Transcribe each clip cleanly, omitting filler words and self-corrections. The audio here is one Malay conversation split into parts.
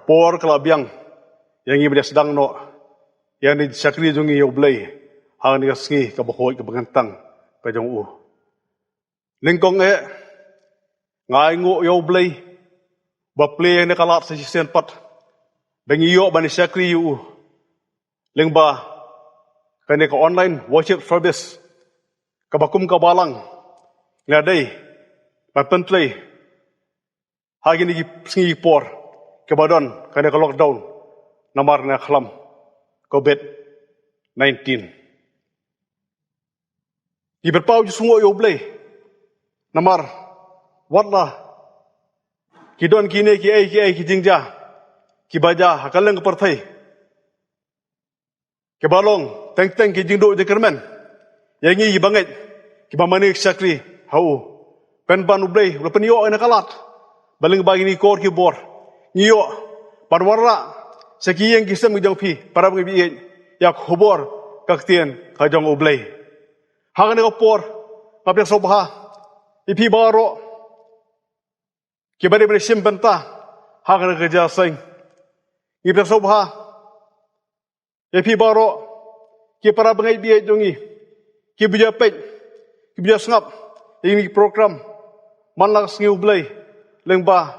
kapor kalabiang yang ibadah sedang no yang ni sakri jongi yo Blei hang ni kasngi ka bohoi ka bangantang pa jong u lingkong ngai ngo yo Blei ba Blei ni kalat sa sisen pat bengi yo bani sakri yu lingba kane ka online worship service ka bakum ka balang ngadai ba pentlei hagi ni sngi por ke badon kane ka lockdown namar na khlam COVID-19. Iberpau sungo yo Blei namar watla kidon kine ki ai ki jingja ki baja hakalang perthai ke balong teng ki jingdo de kermen yangi banget ki bamanik sakri hau pen ban Blei lepen yo ena kalat baling bagi ni kor ki bor nyo parwara sekiyeng kisam jong pi para bi yak hobor kaktien ka jong Blei hang ne por kapek sobha ipi baro ki bari bari simbenta hang ne kerja sing ipek sobha ipi baro ki para bengai bi jongi ki bija pet ki bija snap ini program manlang sngiu Blei lengba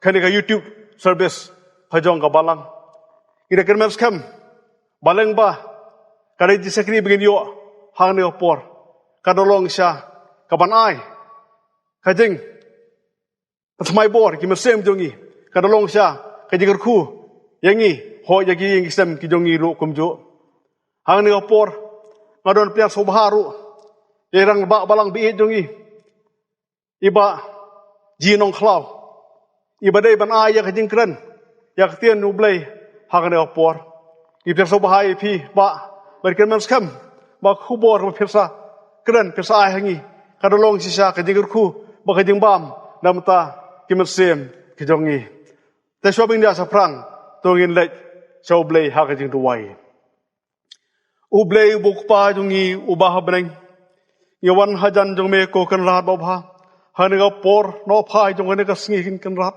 kane ka YouTube service hajong ka balang ida kermen skam balang ba kare di sakri begin yo hang ne por kadolong sya kaban ai kajing patmai bor ki mesem jongi kadolong sya kaji Kyrkhu yangi ho yagi yang isem ki jongi ru kumjo hang ne por ngadon piak sobharu yerang ba balang bi jongi iba ji Nongkhlaw iba dai ban ai ya kajing kren yak tien nu Blei hang ne por ipek sobha pi ba berkemen skam ba khubor ba pirsa kren pirsa ai hangi kadolong sisa ka Kyrkhu ba ka bam namta kimsem ki jongi te shobing dia saprang tongin lek so Blei ha ka jing duwai u Blei bukpa jongi ubah beneng yawan hajan jong me ko kan rat ba bha haniga por no phai jong ne ka sngi kan rat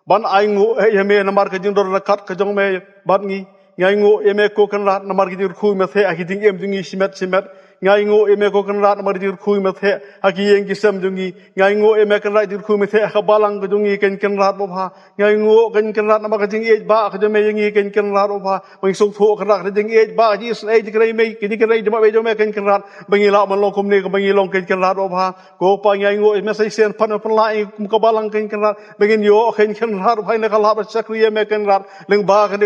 ban ai ngu yeme namar ka jing dor rakat ka jong me bat ngi ngai ngu yeme ko kan rat namar ki Kyrkhu me the aki ding em jungi simet ngai ngu yeme ko kan rat namar ki Kyrkhu me the aki yeng kisam jungi ngai ngu yeme kan rat Kyrkhu me the ka balang ka jungi kan rat bo bha ngai ngu kan rat namar ka jing ej ba ka jome yengi kan rat bo bha bang sung tho kan rat jing ej ba ji snai ji krai me ki krai jama be jome kan rat bangi la man long kum ne ka bangi long kan rat bo bha ko pa ngai ngu me sai sen pan lai kum ka balang kan rat bangin yo kan rat bha ne ka la ba sakri me kan rat leng ba kan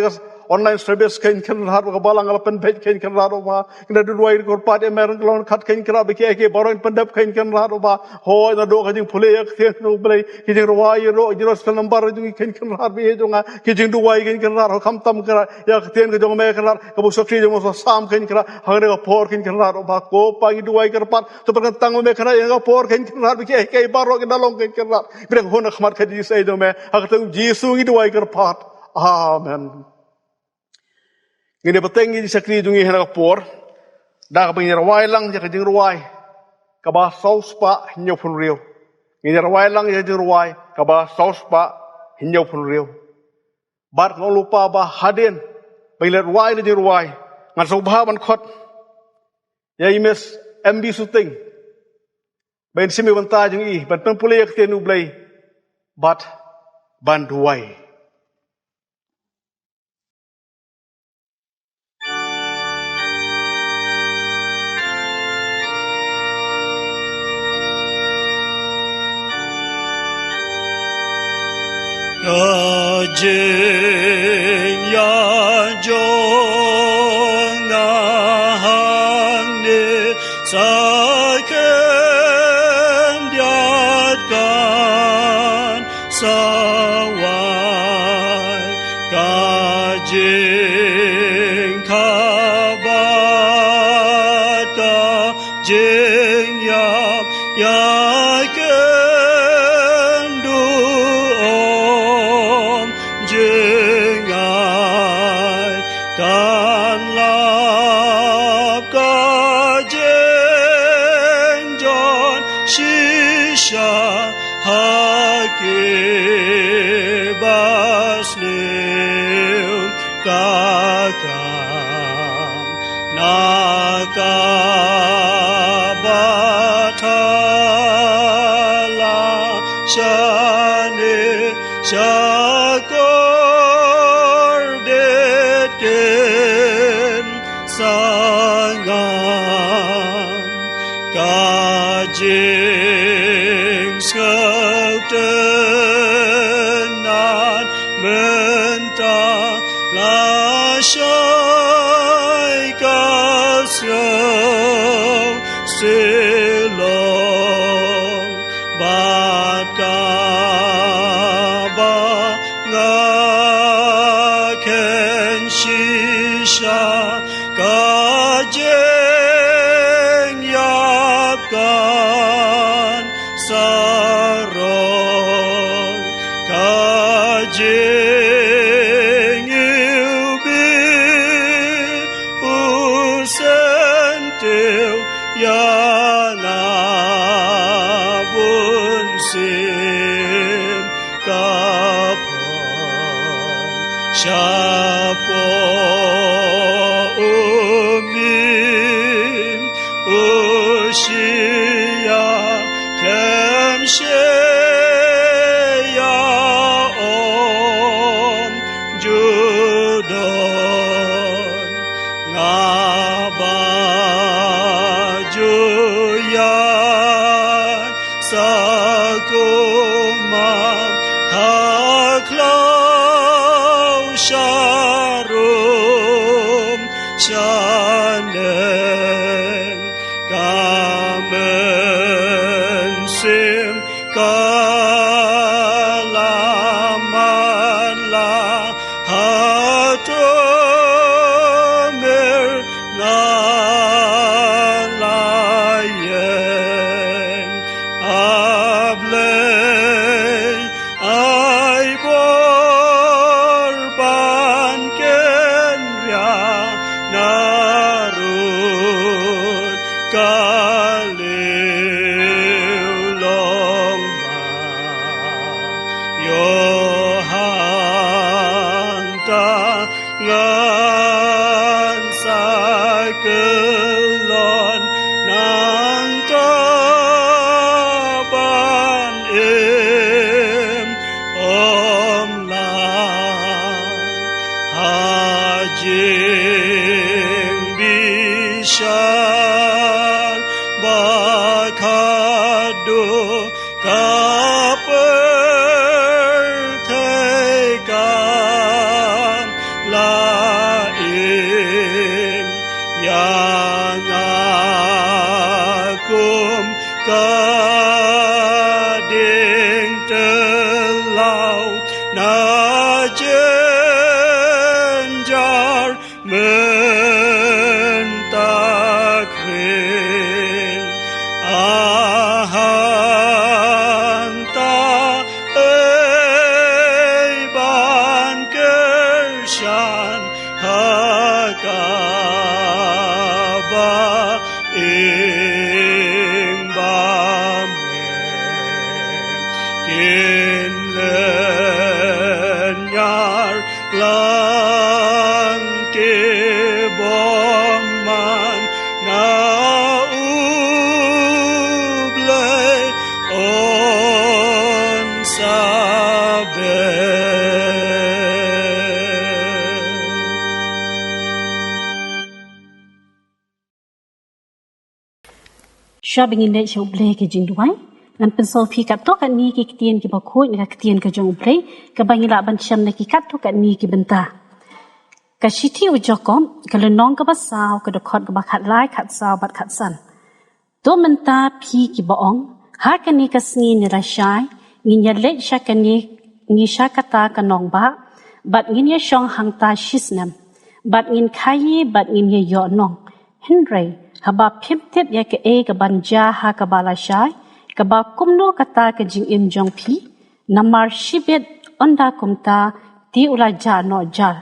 online service kan rat ka balang ala pen page kan rat ba kena duai ko pat emer lon khat kan kra be ke boron pendap kan rat ba ho na do ka jing phule yak the no Blei ki jing ruai ro jiro spell number jing kan rat be jonga ki jing duai kan rat kham tam kra yak ten ka jong me kan rat ka bu sokri jong so sam kan kra hare ka por kan rat ba ko pa gi duai kar pat to per tang me kra ya por kan rat be ke baro ke dalong kan rat bre ho na khmat khadi sai do me ha ka jisu gi duai kar pat amen ngene beteng di sakri jungi hena por da ka bingir wai lang ja ka jing ruai ka ba saus pa hinyo phun riu ngene ruai lang ja jing ruai ka ba saus pa hinyo phun riu bat ngong lupa ba haden bailet ruai le jing ruai ngan sobha ban khot ya imes mb suting bain simi banta jing i ban pen pule yak tenu Blei bat ban duai Jing ya jong na hang ne sa ken diat kan sa wai ka jing ka ba ta jing ya Shisha hake basle nakabatala shane shakordetken sangan kajing skautenan mentah Lashai kasrau silong batkaba ngaken shisha kajeng yapkan sarong kajeng Shipor umim ushia kemsheya om judon ngabajuyan sakumam Nongkhlaw sharum shaneng kamen sim kalaman la hatomer ngalayen Blei narut kaliw long ba yohanta ngan sakelon nang taban om lang haji Shal bakadu kapertekan lain yang akum kading telau najenjar Shabingin de show Blei ke jingduai nan pensol phi kat to kan ni ki kitien ki bakoi ni ka kitien ka jong Blei ka bangila ban cham ne ki kat to kan ni ki benta ka shiti u jokom ka le nong ka basaw ka de khot ka ba khat lai khat saw bat khat san to menta phi ki baong ha kan ni ka sngi ni ra shai ngin ya le sha kan ni sha kata ka nong ba bat ngin ya shong hang ta shisnam bat ngin khai bat ngin ye yo nong henry haba phimtep ya ke e ka banja ha ka bala shai ka ba kumno kata ka jing im jong phi namar shibet onda kumta ti ula ja no jar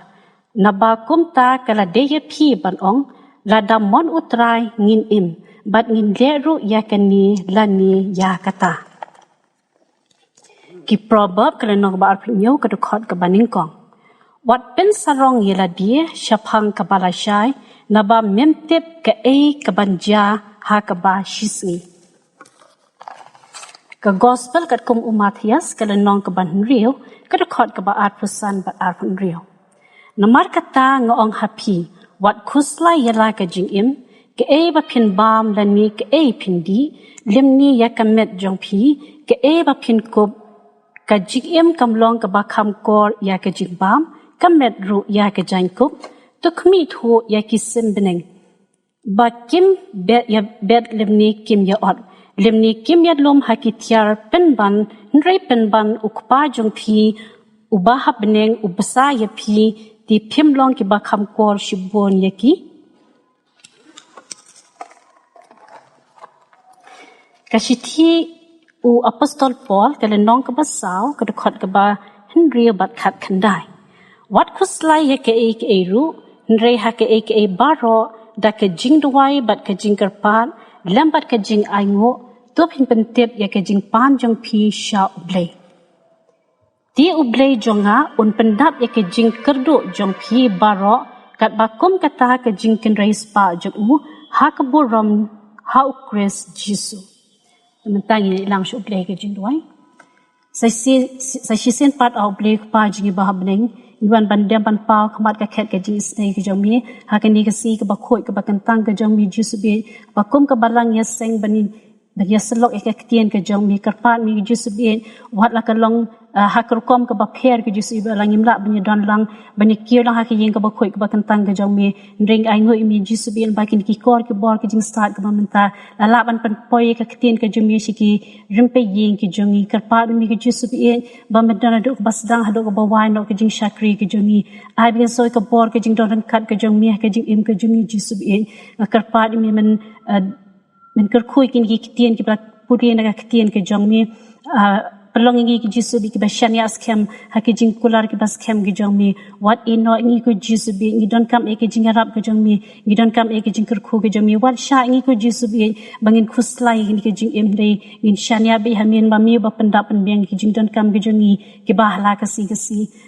naba kumta kala deye phi ban ong la damon utrai ngin im bat ngin leru ya kani lani ya kata ki proverb kala nok ba arpinyo ka khot ka baning kong wat pen sarong yela die shaphang ka bala shai naba memtep ke ke banja ha ke ba shisni ke gospel kat kum umat hias ke lenong ke ban rio ke dekat ke ba art pesan ba art rio namar kata ngong happy wat khusla yala ke jing im ke ba phin bam lani ke phin di limni ya kamet jong phi ke ba phin kop ka jing im kamlong ke ba kham kor ya ke jing bam kamet ru ya ke jain kop to khmi thu ya ki sim beneng ba kim bet limni kim ya ot limni kim ya lom hakitiar penban nrei penban ukpa jong phi ubah beneng ubasa ya phi ti phim long ki ba kham kor shibon ya ki kashiti u apostol Paul kala nong ka basaw ka khot ka ba henry bat khat khandai wat khuslai ya ke ru nrei ha ke baro da ke jing duai bat ke jing karpat lambat ke jing aingo to phin pentep ya ke jing pan jong phi sha Blei ti Blei jonga un pendap ya ke jing kerdu jong phi baro kat bakum kata ke jing ken rais pa jong ha ka borom ha ukres jisu mentang ini lang shu Blei ke jing duai sai sen part au Blei pa jing ba habneng Iwan bandem ban pau khamat ka khet ka jing snei ke jong mi ha ka ni ka si ka ba khoi ka ba kan tang ka jong mi jisu be bakum ka balang ya seng bani ya selok ya ka tien ka jong mi karpat mi jisu be wat la ka long ha ka kom ka ba pher ka jisu be lang imla bani don lang bani kier lang ha ka yeng ka ba khoi ka ba kan tang ka jong mi ring ai ngoi mi jisu be ba kin ki kor ki bor ka jing start ka ba menta la ban pan poi ka tien ka jong mi shi ki rimpe yeng ki jong mi karpat mi ka jisu be ba medana do bas dang ha do ka ba wai no ka jing shakri ka jong mi ai bin soi ka bor ka jing don khat ka jong mi ka jing im ka jong mi jisu be karpat mi men Kyrkhu kin ki tien ki ba puri na ka tien ke jong mi pelong ngi ki jisu bi ki ba shania skem ha ki jing kular ki bas kem ki jong mi what in no ngi ko jisu bi ngi don kam e ki jing arab ki jong mi ngi don kam e ki jing Kyrkhu ki jong mi what sha ngi ko jisu bi bangin khuslai ngi ki jing em dei ngi shania bi hamin ba mi ba panda pan beng ki jing don kam ki jong mi ki ba hala ka si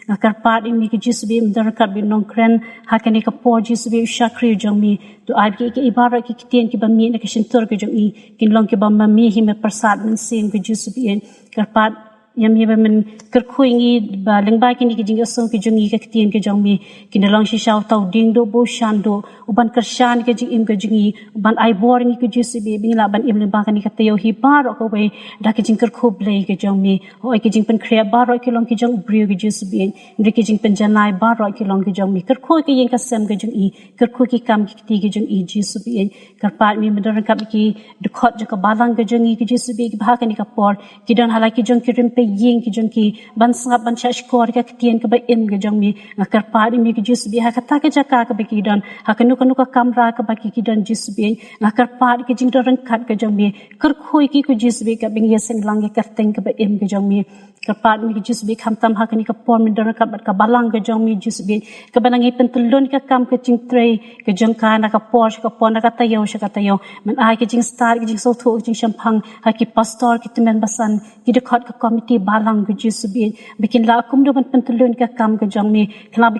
ngakar pat mi ki jisu bi mdar kat bi Nongkren ha ka ni ka po jisu bi shakri jong mi to ai ki ibara ki tien ki ba mi na ki shintur ki jong mi kin long ki ba ma mi hi me prasad min sin ki jisu bi karpat yami ba men Kyrkhu ngi ba lengba ki ni ki jing asong ki jong ki tien ki jong mi kin long shi shaw taw ding do bo shan do uban karshan ki jing im ki jing uban ai bor ngi ki jisu bi la ban im le ba ka ni ka tayo hi bar ko we da ki jing Kyrkhu Blei ki jong mi o ki jing pen khria bar ki long ki jong brio ki jisu bi ndi ki jing pen janai bar ki long ki jong mi Kyrkhu ki yeng ka sem ki jong Kyrkhu ki kam ki ti ki jong jisu bi karpat mi medar kap ki dekhot ja ka balang ki jong ki jisu bi ba ka ni ka por ki don hala ki jong ki rim pe yeng ki jong ki ban sangap ban chash kor ka tien ka ba im ki jong mi ngakar padi mi ki jisu bi ha ka ta ka jaka ka ba ki don ha ka nu ka kamra ka ba ki don jisu bi ngakar padi ki jing don khat ka jong mi Kyrkhu ki ku jisu bi ka bing yeseng lang ka teng ka ba im ki jong mi karpat mi ki jisu bi kham tam ha ka ni ka por mi don ka bat ka balang ka jong mi jisu bi ka banang i pentulon ka kam ka jing trei ka jong ka na ka por na ka tayo man ai ki jing star ki jing so thu jing shampang ha ki pastor ki temen basan ki de khot ka committee balang ki jisu bi bikin la kum do ban pentulon ka kam ka jong mi kala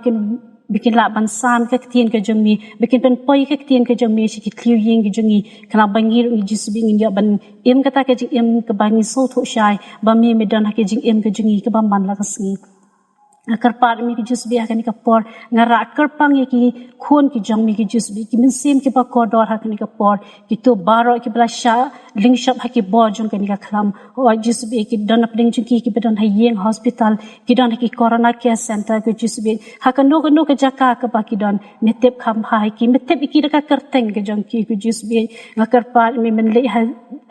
bikin la ban sam ka tien ka jong mi bikin pen poi ka tien ka jong mi shi ki kliu ying ki jong kala bangir ngi jisu bi ngi ban em ka ta ka jing em ka bangi so thu shai ba mi me dan ha ki jing em ka jong ka ba man la ka singi karpat mi ki jisu bi ha ka por ngara karpang ki khon ki jong mi ki jisu bi ki min sim ki ba ko dor ha ka por ki to baro ki bla sha ling shop ha ki bo jong ka ni ka khlam o jisu bi ki don up ding ki bedon ha yeng hospital ki don ki corona care center ki jisu bi ha ka no ka jaka ka ba ki don metep kham ha ki metep ki ka karteng ki jong ki jisu bi karpat mi men le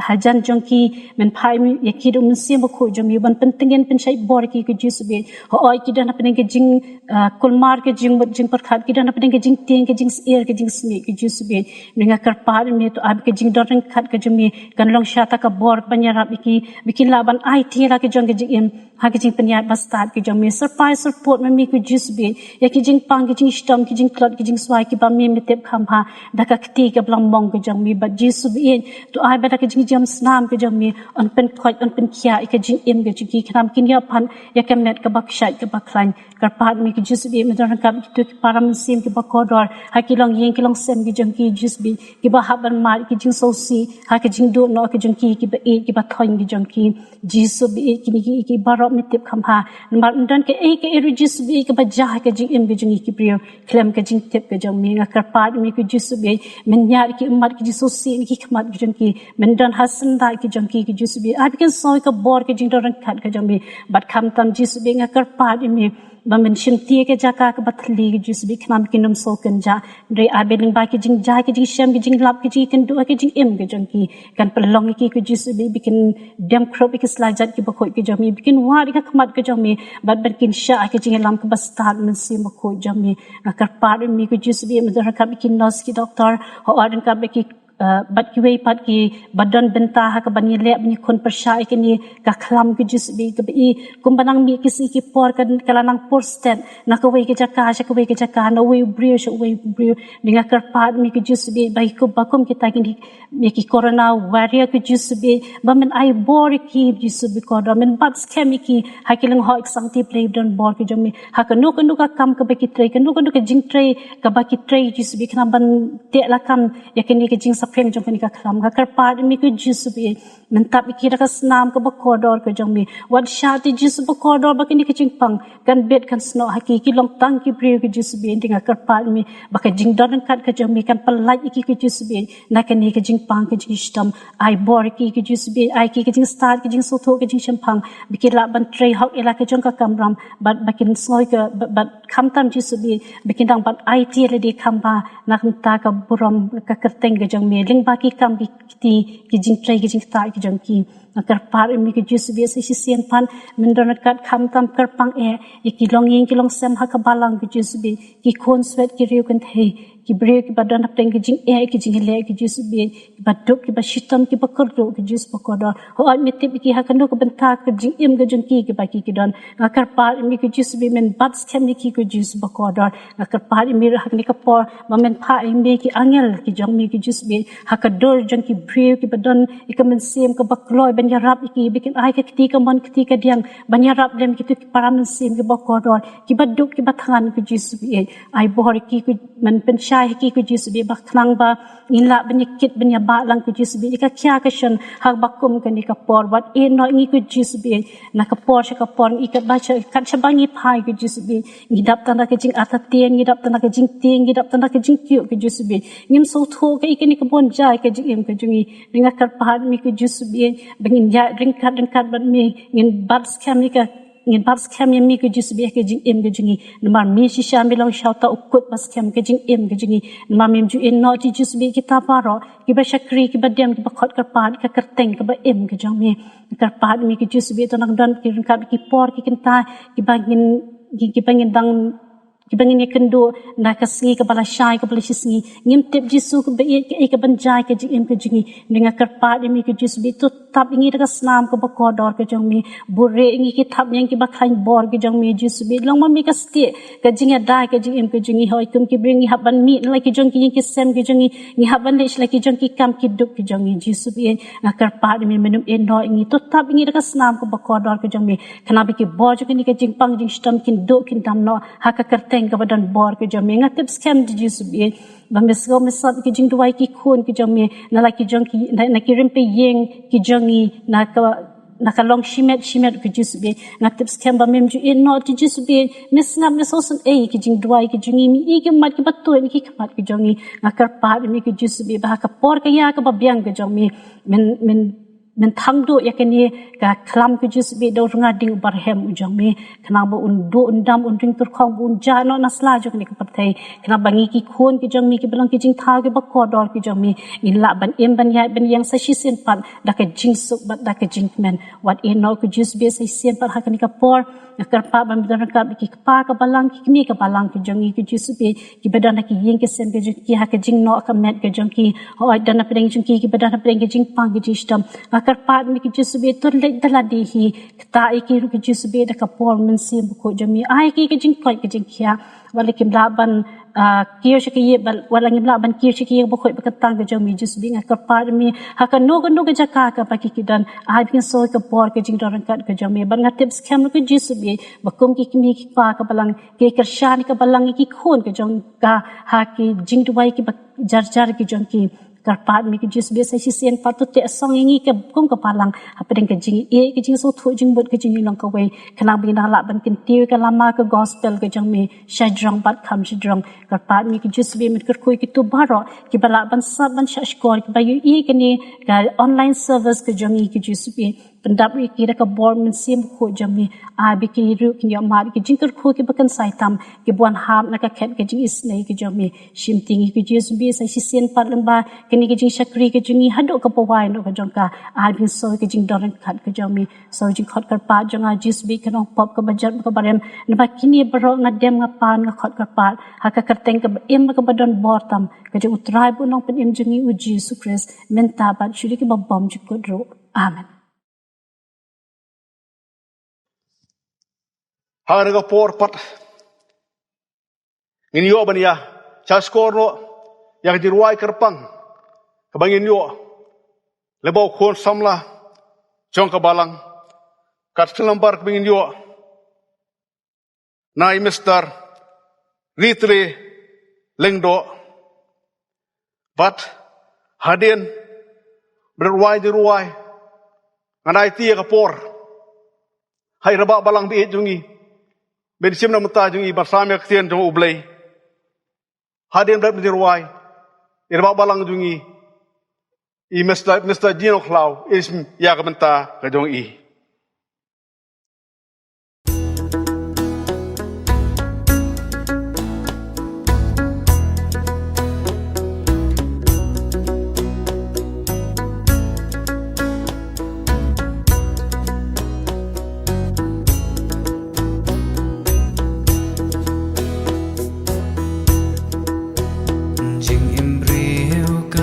ha jan jong ki men phai mi ya ki do min sim ko jong mi ban pentingen pen shai bor ki jisu bi o ki don apne ke jing kulmar ke jing par khat ki don apne ke jing teng ke jing air ke jing sme ki jisu bi ninga karpat mi to ab ke jing don khat ke jong mi kan long shata ka bor banyara bikin laban ai thira ke jong ke jing em ha ke jing penyat bastat ke jong mi surprise support mi ku jisu bi ya ki jing pang ke jing stom ki jing klot ki jing swai ki ba mi metep kham ha da ka kti ke blang mong ke jong mi ba jisu bi to ai ba da ke jing jam snam ke jong mi on pen khoi on pen khia ke jing im ke jing ki khnam kin ya phan ya ke met ke bak shai ke bak klan kar pat mi ke jus bi medan kap tu param sim ke bakodor ha ki long yen ki long sem ke jong ki jus bi ki ba haban mar ki jing so si ha ke jing do no ke jong ki ba e ki ba thoin ke jong ki jisu bi ki barok mi tip kham ha mar dan ke e ke jus bi ke ba ja ke jing im ke jong ki priyo klem ke jing tip ke jong mi kar pat mi ke jus bi men nyar ki umat ki so si ki khmat ke jong ki men dan hasan da ki jong ki jus bi a bikin so ka bor ke jing ran khat ke jong mi bat kham tam jis bi kar pat mi ba men shin tie ke jaka ke bathli ke jus bi khnam kinum so kan ja re a beling ba ke jing ja ke jing shem ke jing lap ke jing kan do ke jing im ke jong ki kan pelong ki jus bi bikin dem krop ke slajat ki ba khoi ke jong mi bikin wa ke khmat ke jong mi bat kin sha ke jing lam ke bastar men si ma khoi jong mi kar pat mi ke jus bi me dar ka bikin nurse ki doctor ho adan ka ki bat ki wei pat ki badan benta ha ka bani le bani kon persai ke ni ka khlam ke jus bi ke bi kumbanang mi ki si ki por kan kalanang por stand na ka wei ke jaka sha ka wei ke jaka na wei brio sha wei brio ninga kar pat mi ke jus bi bai ko bakom ki ta ki mi ki corona warrior ke jus bi ba men ai bor ki jus bi ko da men bat scam ki ha ki lang ho exam ti play don bor ki jami ha ka no ka kam ka ba ki tray ka no ka jing tray ka ba ki tray jus bi kana ban te la kam ya ki ni ke jing preng jong ka khlam ka kar pat mi ku jisu bi men tap ki ka snam ka ba kodor ka jong mi wat shati jisu ba kodor ba ki ching pang kan bet kan sno haki ki long tang ki pri ki jisu bi ndinga kar pat mi ba ka jing don kat ka jong mi kan palai ki jisu bi na ka ni ka jing pang ka jing stam ai bor ki jisu bi ai ki jing start ki jing so tho ki jing champang bi ki la ban tray hok ila ka jong ka kamram bat ba kin snoi ka bat kham tam jisu bi bi kin dang bat ai ti le di kham ba na kan ta ka buram ka kerteng ka jong mi ling ba ki kam ki jing tray ki jing start ki jong ki kar par mi ki jus bi si sian pan men don kat kham tam kar pang e ki long yin ki long sem ha ka balang ki jus bi ki khon swet ki riu kan thei ki break ki badan apteng ki jing ki jing le ki jus bi ki baduk ki ba shitam ki ba kordo ki jus ba kodor ho at mi tip ki ha kan ko benta ki jing im ga jong ki ba ki don kar par mi ki jus bi men bat scam ki jus ba kodor kar par mi ha ni ka por ma men pha mi ki angel ki jong mi ki jus bi ha ka dor jong ki break ki badan ikamen sim ka bakloi ben yarap ki bikin ai ka kiti ka mon kiti ka diang ban yarap dem ki tu param sim ki ba kodor ki baduk ki bathan ki jus bi ai bor ki man pen sha ki ku jis bi bak khlang ba inla benyakit benya ba lang ku jis bi ka kya ka shan hak bakum kan ni ka por wat e no ngi ku jis bi na ka por sha ka por i ka ba cha kan cha bangi phai ku jis bi ngi dap tan ka jing athatien ngi dap tan ka jing ting ngi dap tan ka jing kyu ku jis bi ngim so tho ka ikani ka bon jai ka jing em ka jungi ringa kar pahad mi ku jis bi bengin ja ring kat ban mi ngin bab scam ni ka ngin bab scam mi ku jis bi ka jing em ka jungi namar mi shi sham bilong shauta ukut bas scam ka jing em ka jungi namar mim ju in no ti jis bi kita paro ki ba shakri ki ba dem ki ba khot kar pahad ka kerteng ka ba em ka jong mi kar pahad mi ku jis bi to nak dan ki ring ka ki por ki kinta ki bangin dang ki bangin kendo na ka sngi ka bala shai ka bala shisngi ngim tip jisu ka ba ka banjai ka jing em ka jingi ninga kar pahad mi ku jis bi to tap ingi ka snam ka ba kodor ka jong mi burre ingi ki thap yang ki ba khain bor ki jong mi jis bi long ma mi ka sti ka jinga dai ka jing em ka jingi hoi kum ki bring haban mi la ki jong ki sem ki jongi ni haban le la ki jong ki kam ki duk ki jong mi jis bi na kar pahad mi menum en no ingi to tap ingi ka snam ka ba kodor ka jong mi khana bi ki bor jo ki jing pang jing stam kin do kin dam no ha ka kerteng ka badan bor ke jami nga tips scam di jis bi ba mesgo mesat ki jing duai ki khun ki jami na la ki jong ki na ki rimpe yeng ki jongi na ka long shimet ki jis bi nga tips scam ba mem ju in no ti jis bi mesnam mesosun ki jing duai ki jungi mi ki mat ki batu mi ki khamat ki jongi nga kar pa mi ki jis bi ba ka por ka ya ka ba biang ke jami men thang do yakani ka khlam ku jis bi do runga ding barhem ujang me khana ba un do undam un ring tur khong un ja no nasla jok ni ka pathai khana bangi ki khon ki jang mi ki balang ki jing tha ke ba ko dor ki jang mi in la ban em ban ya ban yang sa shi sen pan da ka jing suk ba da ka jing men what in no ku jis bi sa sen pan ha ka ni ka por kar pa ban dan ka ki pa ka balang ki mi ka balang ki jang ki jis bi ki badan ki yeng ke sen ke ki ha ka jing no ka met ke jang ki ho dan na pring jing ki badan na pring ke jing pang ki jistam kar pa mi ki jis bi to le dala di hi ta ki ru ki jis bi da ka por men sim ko jami ai ki jing ko ki jing kya wala kim la ban kio shiki walang imla ban kio shiki bokoi bakatang ke jong mi just being a kapar mi haka no ga jaka ka paki kidan ai bin so ka por ke jing dorang kat ke jong mi ban ngatip scam ke just bi bakum ki mi ki pa ka balang ke kershan ka balang ki khon ke jong ka ha ki jing duai ki jar ki jong ki karpat mi ki just biasa si sian patut te song ingi ke kum ke palang apa ke jing ke jing so thu jing bot ke jing long ka wei kana bin la ban kin tiu ke lama ke gospel ke jong mi shajrong bat kham shajrong karpat mi ki just bi mit Kyrkhu ki tu baro ki bala ban sab ban shashkor ki bayu ke ni ka online service ke jong ki just bi pendap ki da ka bor min sim khu jong mi a bi ki ru ki ya mar ki jing Kyrkhu ki bakan saitam ki buan ham na ka khet ke jing isnei ki jong mi shim tingi ki just bi sa si sian pat lamba kini ke jing shakri ke jingi haduk ke pawai no ke jong ka a bin so ke jing dorang khat ke jong mi so jing khot kar pa jong a just bi ke no pop ke bajar ke barem na ba kini baro ngadem ngapan ngkhot kar pa ha ka kerteng ke em ke badon bortam ke jong utrai bu nong pen em jingi uji Yesus Kristus menta bat shuri ke babam jikut ro amen Hang ga por pat. Ngin yo ban ya. Cha skor no ya dirwai kerpang. Kabangin yo. Lebau khon samla. Jong ka balang. Kat selambar kabangin yo. Nai Mr. Ritre lengdo. But hadin berwai dirwai. Nganai tia ka por. Hai raba balang bi jungi. Ben sim na mata jungi bersama kesian jong Blei. Hadin berat dirwai. Irba balang jungi. I Mr. Nongkhlaw is ya ka menta ka jong i.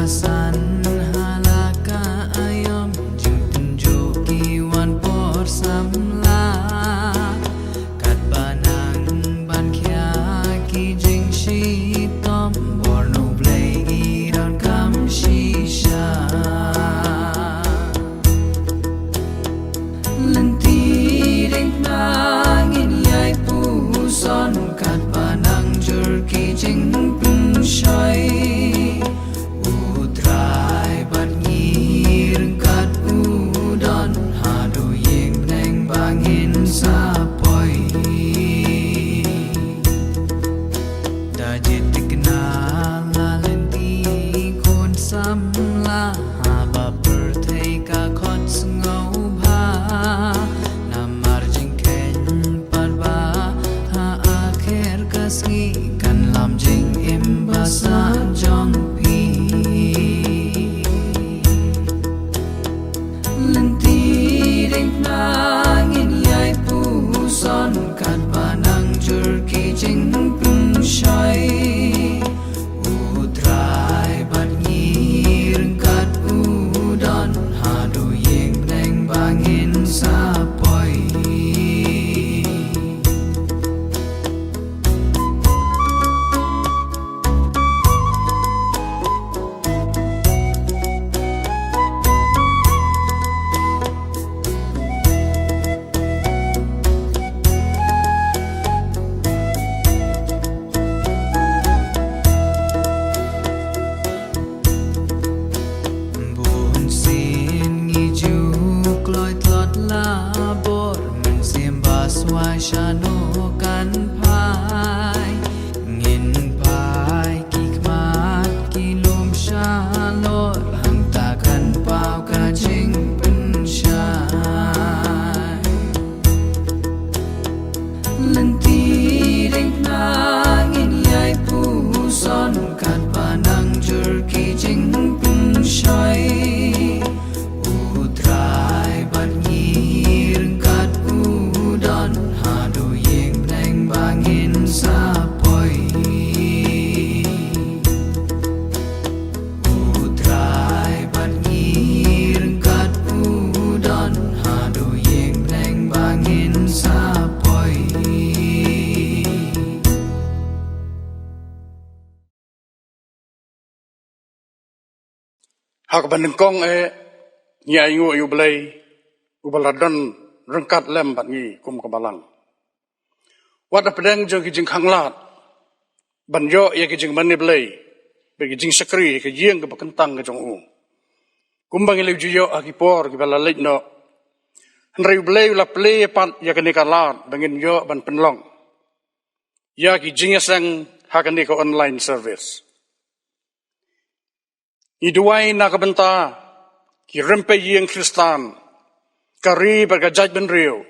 San halaka ayam jing tunjuk iwan hak bandengkong nya ingu yu Blei ubaladon rengkat lem bat ngi kum ke Balang. Wat pedang jong ki jing khanglat banjo ya ki jing mani Blei bagi jing sakri ke jieng ke bekentang ke jong u. Kumbang ilu juyo akipor ki balalait no. Henry Blei la play pat ya kene kalat bangin yo ban penlong. Ya ki jing sang hakane ko online service. Iduai na kabenta ki rempe yang Kristan kari bergajaj ben rio.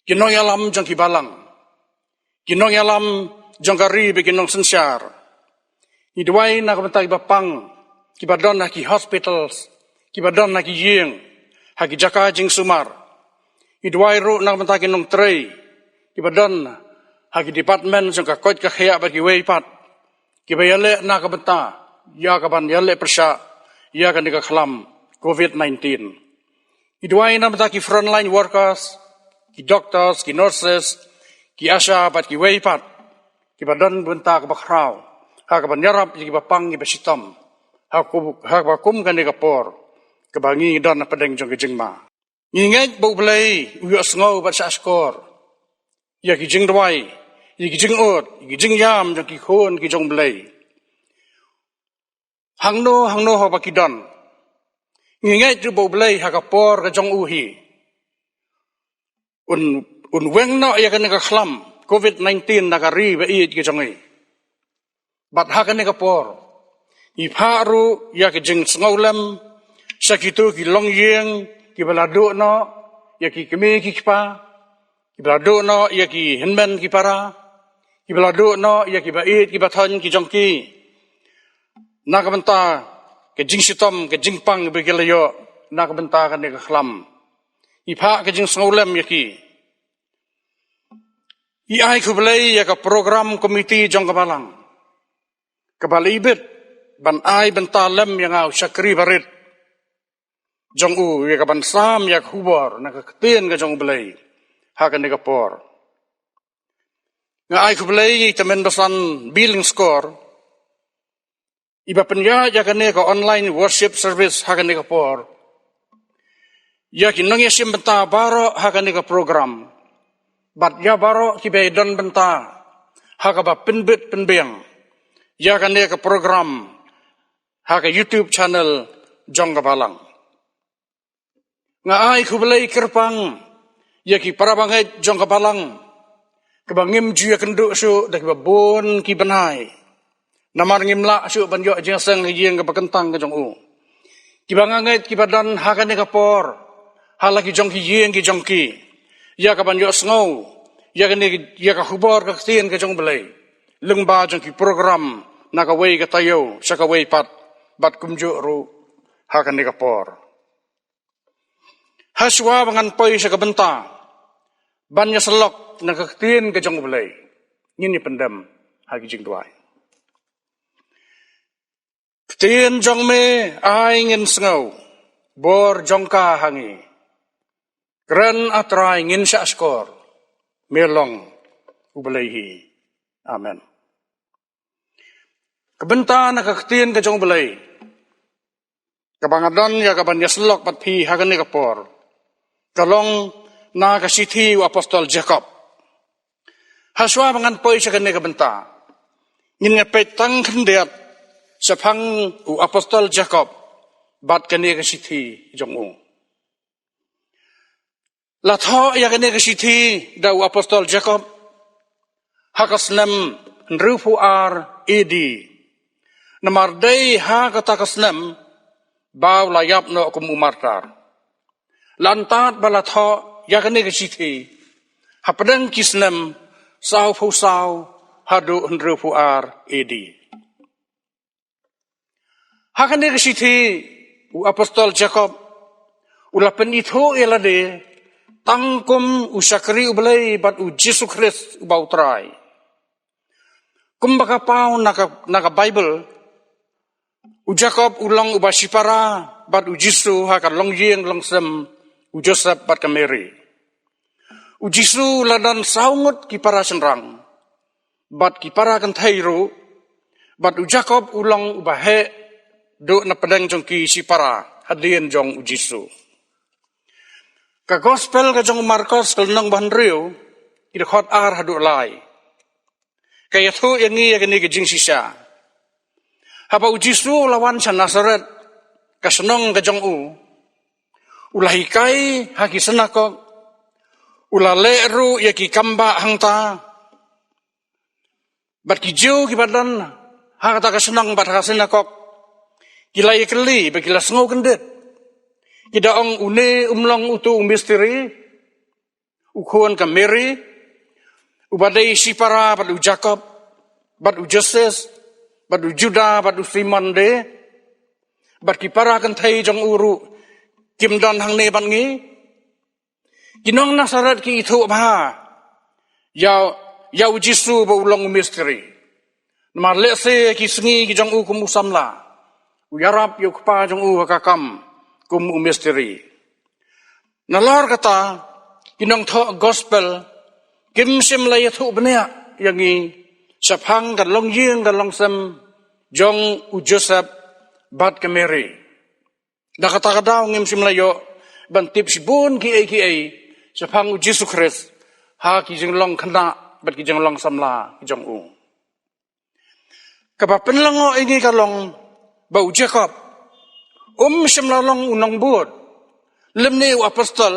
Kinong yalam jang ki Balang. Kinong yalam jang kari bagi nong sensyar. Iduai na kabenta ki bapang ki badon na ki hospitals ki badon na ki yeng haki jaka jing sumar. Iduai ru na kabenta ki nong trei ki badon haki department jang ka koit ka khaya bagi weipat ki bayale na kabenta ya kaban yale persya ya kan dika khalam COVID-19. Iduai na mata ki frontline workers, ki doctors, ki nurses, ki asya pat ki weipat, ki badan benta ka bakraw, ha kaban yarap ki bapang ki basitam, ha bakum kan dika por, ka bangi dan na pedeng jong jingma. Ngingek bau Blei uyo sngau bat sa skor. Ya ki jing dwai, ki jing ot, ki jing yam jong ki khon ki jong Blei. Hangno ho bakidon. Ngingai tu bau Blei hakapor ke jong uhi. Un weng no ya kan ka khlam COVID-19 nakari ba iit ke jong i. Bat hakan ka por. I pharu ya ke jing sngaulem sakitu ki longyeng ki baladu no ya ki kemi ki pa. Ki baladu no ya ki henmen ki para. Ki baladu no ya ki ba iit ki bathon ki jong ki. Nakabenta ke jing sitom ke jing pang begelayo nakabenta kan ke khlam ipa ke jing sngaulem yaki i ai Blei ya ka program komiti jong ke Balang ke balibet ban ai benta lem yang au sakri barit jong u ya ka ban sam ya hubor nak ketien ke jong Blei ha kan ke por nga ai Blei temen basan billing score iba penya ya kane ko online worship service hakane ka por. Ya kinong yasim benta baro hakane ka program. Bat ya baro ki bedon benta hakaba penbit penbeng. Ya kane ka program haka YouTube channel jong ka Balang. Nga ai Blei kerpang ya ki para bangai jong ka Balang. Kebangim ju ya kenduk su dak babon ki benai. Namar ngimla syuk banjok jingseng jieng ke bekentang ke jong u. Ki bangangait ki badan hakane ka por. Halaki jong ki jieng ki jong ki. Ya ka banjok sngau. Ya kene ya ka hubor ka ktien ke jong Blei. Lengba jong ki program naka wei ka tayo sa ka wei pat bat kumjuk ru hakane ka por. Haswa bangan poi sa ka benta. Banya selok naka ktien ke jong Blei. Ngini pendem haki jing duai. Tien jong me ai ngin sngau bor jong ka hangi kren atrai ngin sya skor melong ubelaihi amen kebenta na kaktin ke jong Blei kabangadon ya kaban yaslok pat phi hagani kapor kalong na kasithi apostol Jacob haswa mangan poi sa kane kebenta ngin ngepet tang khendiat Sepang u apostol Jacob bat kene ke sithi jong u. La tho ya kene ke sithi da u apostol Jacob hakasnem nrufu ar edi. Namar dei ha katakasnem baw layap no kum umartar. Lantat bala tho ya kene ke sithi hapadang kisnem saw fu saw hadu nrufu ar edi. Hakane ke sithi u apostol Jacob ula penitho elade tangkum u sakri u Blei bat u Jesu Christ u bautrai. Kumbaka pau naka Bible u Jacob ulang u basipara bat u Jesu haka long yeng long sem u Joseph bat ka Mary. U Jesu ladan saungut ki para senrang bat ki para kan thairu bat u Jacob ulang u bahe do na pedang jong ki sipara hadien jong ujisu. Ka gospel ka jong Marcos kal nang banriu ida khot ar hadu lai. Kaya tu yang ni yang ni ke jing sisa. Haba ujisu lawan sa Nazaret ka senong ka jong ulahikai haki senakok ulaleru ya ki kamba hangta bat ki jiu ki badan hangta ka senong bat ka senakok kilai keli bagila sengo kendet kida ong une umlong utu misteri ukuan ka Mary ubadai Shipara bat u Jacob bat u Joseph bat u Judah bat u Simon de bat ki para kan thai jong uru kim don hang ne ban ngi kinong Nazaret ki ithu bha yau Jisu ba ulong misteri mar le se ki sngi ki jong u kum usamla u yarap yu kpa jong u ka kam kum misteri nalor kata kinong tho gospel kim sim la yathu bnia yangi saphang kan long ying kan long sem jong u Joseph bat ke Mary da kata daw ngim sim la yo ban tip sibun ki ai saphang u Jesus Christ ha ki jing long khana bat ki jing long samla ki jong u ka ba pen lango ingi ka long ba u Jacob sim la long unong bud lemne u apostol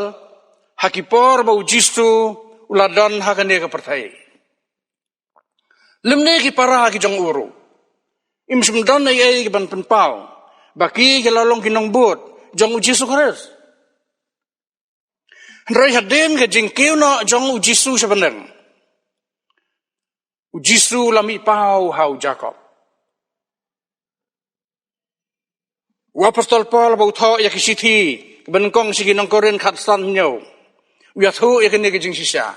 hakipor ba u Jisu uladon hakane ka perthai lemne ki para ki jong uru im sim don ai ki ban pen pau baki ki lalong kinong bud jong u Jisu Christ Rai hadin ke jingkiu no jong u Jisu sebenarnya. U Jisu lami pau hau Jacob. U apostol Paul bau tho ya kisithi benkong sigi Nongkren khat san nyau. U ya thu ya kene ke jing sisa.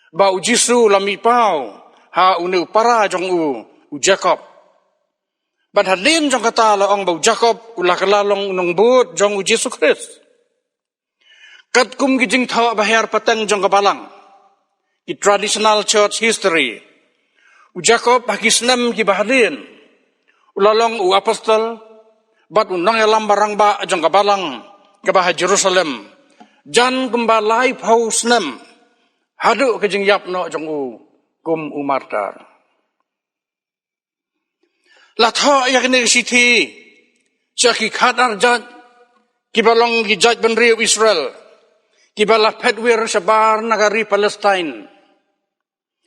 Ba u Jisu lami pau ha u ne para jong u Jacob. Ban hadin jong kata la ong bau Jacob ulah kelalong nong but jong u Jisu Christ. Kat kum ki jing thaw bahar patang jong Balang. Ki traditional church history. U Jacob hakisnam ki bahadin. Ulalong u apostol bat unang elam barang ba jong Balang ke bah Jerusalem. Jan kumbalai paus nem. Hadu ke jing yap no jong u kum u martar. La thaw ya kene sithi. Chaki khatar jaj ki balong ki jaj benriu Israel. Kibala pedwir sabar nagari Palestine.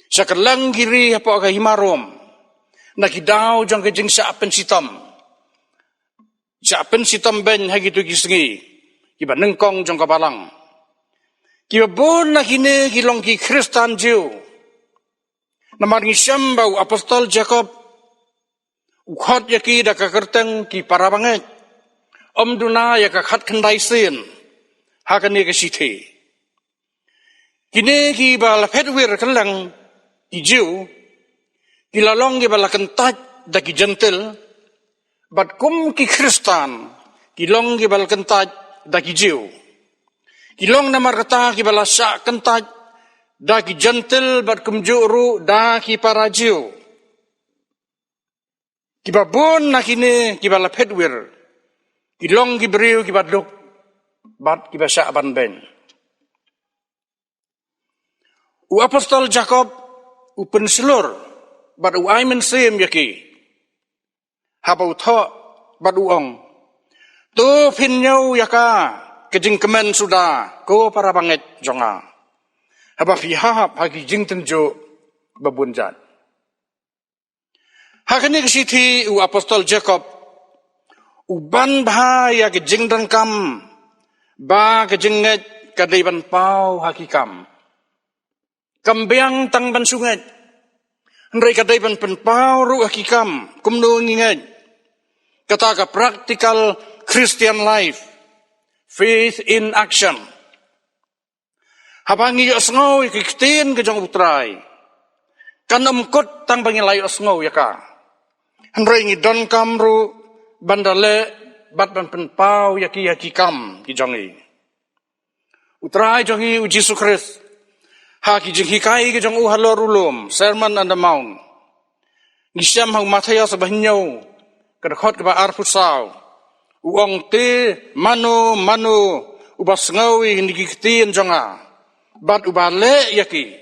Sakalang giri hapo aga himarom. Nakidaw jang kajing sa apen sitam. Sa apen sitam ben hagitu gisngi. Kiba nengkong jang kabalang. Kiba bon nakine kilong ki Kristan Jew. Namar ngisam bau apostol Jacob. Ukhat yaki da kakerteng ki parabanget. Om duna ya kakhat kendai sin. Hakane ke sithi. Kine ki bala pedwir kelang ki Jew kilalong ki bala kentaj da ki gentil bat kum ki Kristan kilong ki bala kentaj da ki Jew. Kilong namar kata ki bala sa kentaj da ki gentil bat kum juru da ki para Jew. Ki babon nakine ki bala pedwir kilong ki beriu ki baduk bat kibasa ban ben. U apostol Jacob u penselur bat u aimen sem yaki. Habau tho bat u ong. Tu pinyau yaka kejing kemen sudah ko para banget jonga. Haba pihap hagi jing tenjo babunjat. Hakani kesithi u apostol Jacob u ban bahaya kejing dengkam ba kejenget kadai ban pau hakikam. Kambiang tang ban sunget. Henry kadai ban pau ru hakikam. Kumno nginget. Kata ka practical Christian life. Faith in action. Habangi asngaw ikiktin ke jong utray. Kan umkut tang bangilay asngaw yaka. Henry ngidon kamru bandale bat ban penpau yaki hakikam ki jongi. Utrai jongi u Jesus Christ. Ha ki jing hikai ki jong u halor ulum. Sermon on the Mount. Ngisam hang mataya sa bahinyaw. Kadakot kaba arpusaw. Uang te manu ubas ngawi hindi kikitin jonga. Bat ubale yaki.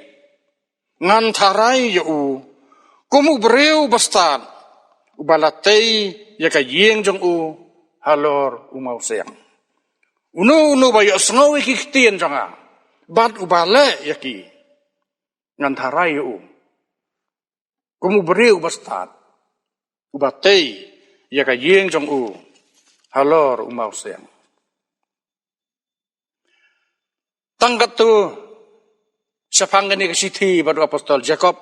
Ngan taray yu. Kumu breu bastad. Ubalatay yaka yeng jong u. Halor umaw siyang. Uno ba yu ngawi kikitin jonga. Bat ubale yaki. Ngan taray yu. Kumu breu bastad. Ubatay yaka yeng jong u. Halor umaw siyang. Tanggat tu sa panggani kasiti badu apostol Jacob.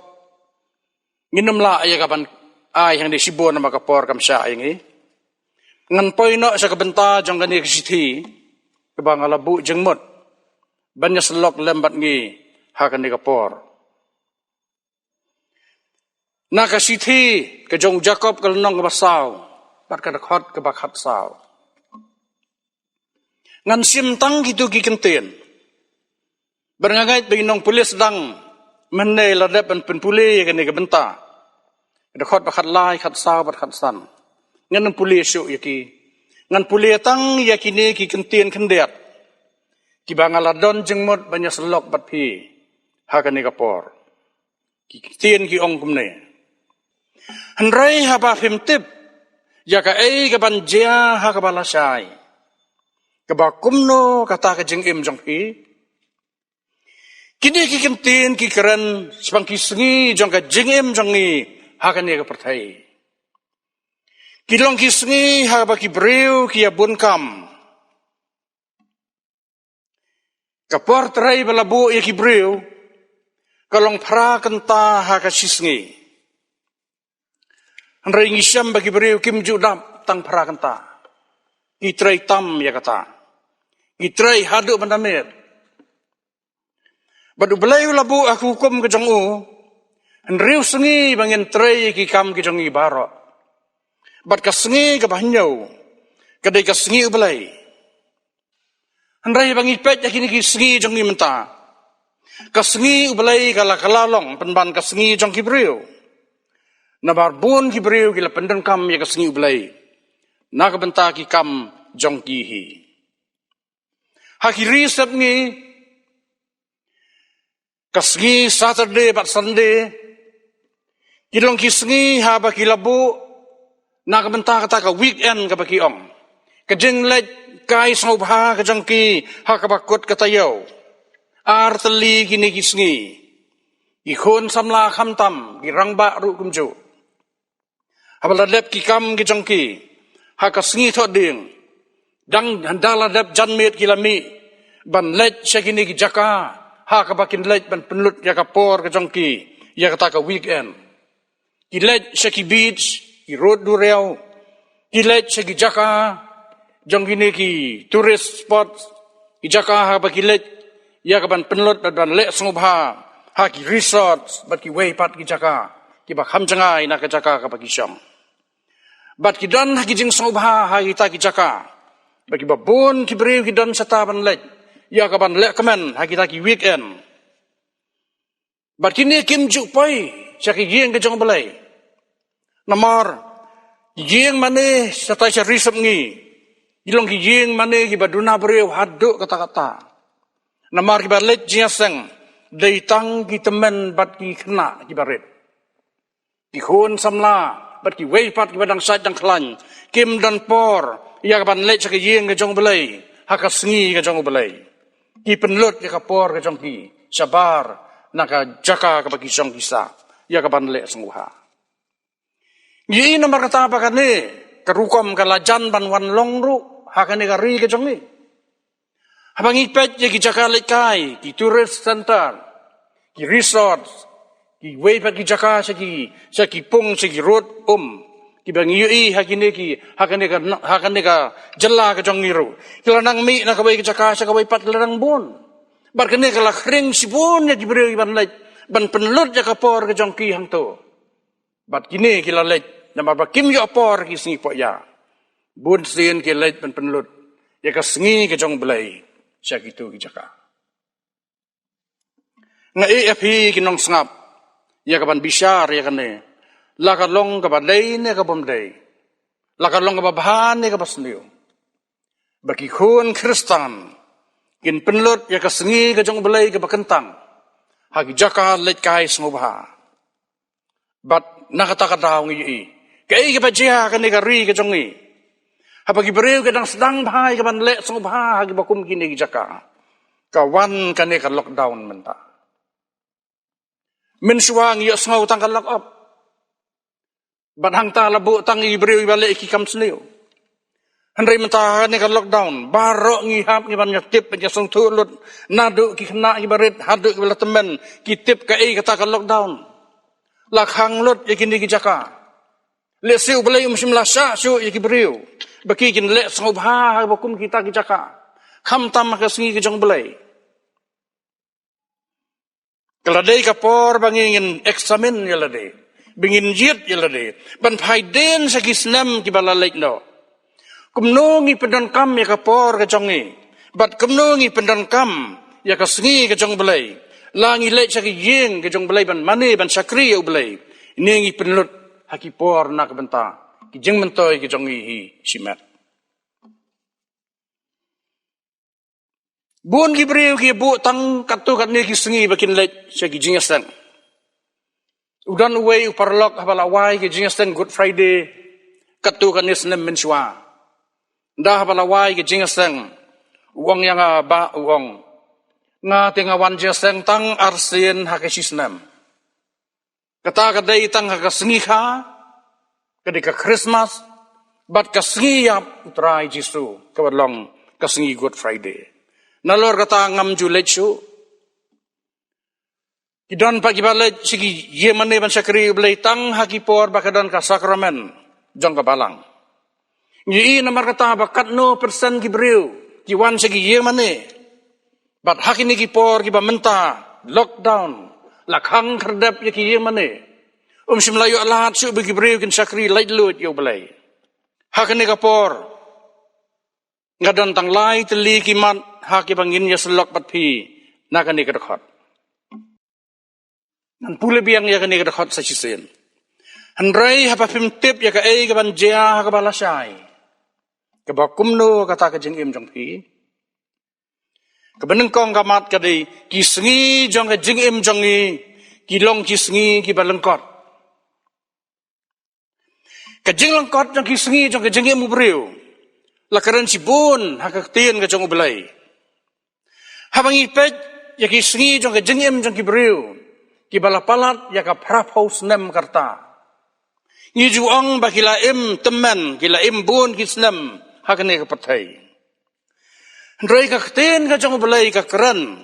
Nginumla ay kapan ay yang disibo na makapor kam siya ay ngan poino sa kabenta jong gani kasiti kabang alabu jengmot. Banya selok lembat ngi hakan ni kapor. Na kasiti ke jong Jacob kalnong kabasaw. Pat kadakot kabakhat saw. Ngan simtang gitu kikentin. Berngagait bagi nong pulis dang menay ladap an penpuli kani kabenta. Kadakot bakhat lai khat saw bakhat san. Ngan pulis yuk yaki. Ngan pulis tang yakini kikentin kendet. Kibangaladon jengmot banyak selok bat pi. Hakani kapor. Kikentin ki ong kumne. Henrai haba fimtip. Yaka kaban jia hakabalasay. Kabakumno kata kajeng im jong pi. Kini kikintin kikeren sepang kisngi jong kajeng im jong ni hakan ni kapertai. Kilong kisngi hakabaki breu kia bunkam. Kapor terai balabu ya ki breu. Kalong pra kenta hakasisngi. Henry ngisyam bagi breu kim judap tang pra kenta. Itray tam ya kata. Itray haduk mandamit. Badu Blei labu aku hukum ke jong u. Henriu sengi bangin tray ki kam ke jong i barok. Bad ka sengi ke bahanyau. Kadai ka sengi u Blei. Henrai bangi pet yakini ki sengi jong i menta. Ka sengi u Blei kala kalalong penban ka sengi jong ki breu. Nabar bun ki breu kila pendeng kam ya ka sengi u Blei. Naga benta ki kam jong kihi. Haki risep ni kasngi Saturday bat Sunday kilong kisngi haba kilabu naga benta kata ka weekend ka baki ong. Kajeng lej kai sngewbha ka jong ki hakabakot katayaw. Arteli kini kisngi. Ikhon samla khamtam girangba ru kumju. Habaladep ki kam ki jong ki. Hakasngi thoding dang handala dap janmet kilami ban lej syakini ki jaka hakabakin lej ban penlut yakapor ke jongki yakata ka weekend ki lej syaki beach ki road dureu ki lej syaki jaka jongkini ki tourist spot ki jaka habaki lej yakaban penlut ban lej sngewbha ha ki resort bat ki weipat ki jaka ki bak hamjangai na ka jaka ka baki syam. Bat kidan hagijing sngewbha hagita kijaka. Bagi babun kibreu kidan sataban lek. Ya kaban lek kemen hagita ki weekend. Bat kini kim juk pai syaki gieng ke jong Blei. Namar gieng mane satai risep ngi. Ilong ki gieng mane ki baduna breu haduk kata-kata. Namar ki balet jiaseng deitang ki temen bat ki kena ki baret. Ki khon samla bat ki weipat ki badang sat dang klan kim dan por ya kaban lech ke yeng ke jong Blei hakasngi ke jong Blei ki penlut ya kapor ke jong ki sabar naka jaka ke bagi jong kisa ya kaban lech sngewbha yi nomor kata apa kane kerukom kalajan ban wan longru hakane kari ke jong ni habangi pet ya ki jaka lek kai ki tourist center ki resort ki weipat ki jaka saki pung saki road ki bangi yui hakine ka jela ka jong ngiru kilanang mi na kawai ki jaka sa kawai pat kilanang bon bar kene kala khring sibon ya gibreu ban lej ban penlut ya kapor ka jong ki hang to bat kine kila lej na mabakim yo por ki singi po ya bun sin ki lej ban penlut ya ka singi ka jong Blei sa kitu ki jaka nga Iaphi kinong sngap ya kaban bisyar ya kane lakalong kaban Blei ne kabom Blei lakalong kababahan ni kapasniyo. Bagi kun Kristan, kin penlut ya kasengi ka jong Blei ka bakentang, hagi jaka let kai sngewbha. Bat nakatakadaw ngi kai ka bajia ka ni kari ka jong i. Hapagi bereu ka dang sedang bahai ka ban let sngewbha hagi bakum kini jaka. Kawan ka ni ka lockdown menta. Mensuang ya sngau tang ka lock up. Bat hang ta labu tang i bereu balik ki kam sniu. Henry mentahan ni ka lockdown, barok ngihap ngi ban nyatip nya song tulut, nadu ki kena ki barit, hadu ki bala temen, ki tip ka kata ka lockdown. Lakhang lut ya kini ki jaka. Le siu Blei musim lasa siu ya ki beriu. Baki kin le sngewbha bakum kita ki jaka. Kham tam ka sengi ki jong Blei. Keladai ka por bangingin eksamen ya ladai. Bingin jit ya ladai. Ban phaiden sa ki snam ki bala lek no. Kumnongi pendankam ya kapor ke jongi, bat kumnongi pendankam ya kasengi ke jong Blei, langi lek saki yeng ke jong Blei ban mane ban sakri ya Blei, nengi penlut haki por nak benta, ki jeng mentoy ke jongi hi simet. Bun ki breu ki bu tang katu kat ne ki sengi bakin lek saki jingasen. Udan uwei uparlok habala wai ki jingasen Good Friday katu kat ne senem mensua. Dah balawai ke jingaseng uang yang ba uang nga tingawan jingaseng tang arsin hakesisnem kata kadai tang hakasengiha ketika Christmas bat kasengiyap utrai Jisu kabalong kasengi Good Friday nalor kata ngam julechu kidon pagi balai sigi yemane ban sakri Blei tang hakipor bakadan ka sakramen jong ka Balang. Ngi namar kata bakat no persen ki breu ki wan segi ye mane bat hakini ki por ki ba menta lockdown lakhang kerdap ye ki ye mane simlayu alat su bagi breu kin sakri lait lut yo Blei hakini ka por ngadan tang lai teli ki mat haki bangin ya selok pat phi nakani ka dekhot nan pule biang ya kani ka dekhot sa chisen handrai hapa pim tip ya ka ka ban jia ka balasai kebakum no kata ke jeng im jong pi kebeneng kong kamat kadai ki sengi jong ke jeng im jong ni ki long ki sengi ki balengkot ke jeng lengkot jong ki sengi jong ke jeng im ubreu lakaran si bun hakaktian ke jong Blei habangi pet ya ki sengi jong ke jeng im jong ki breu ki balapalat ya ka praphaus nem karta ni juang bakila im temen kila im bun ki snem hakane ka pathai ndrei ka kten ka jong Blei ka kran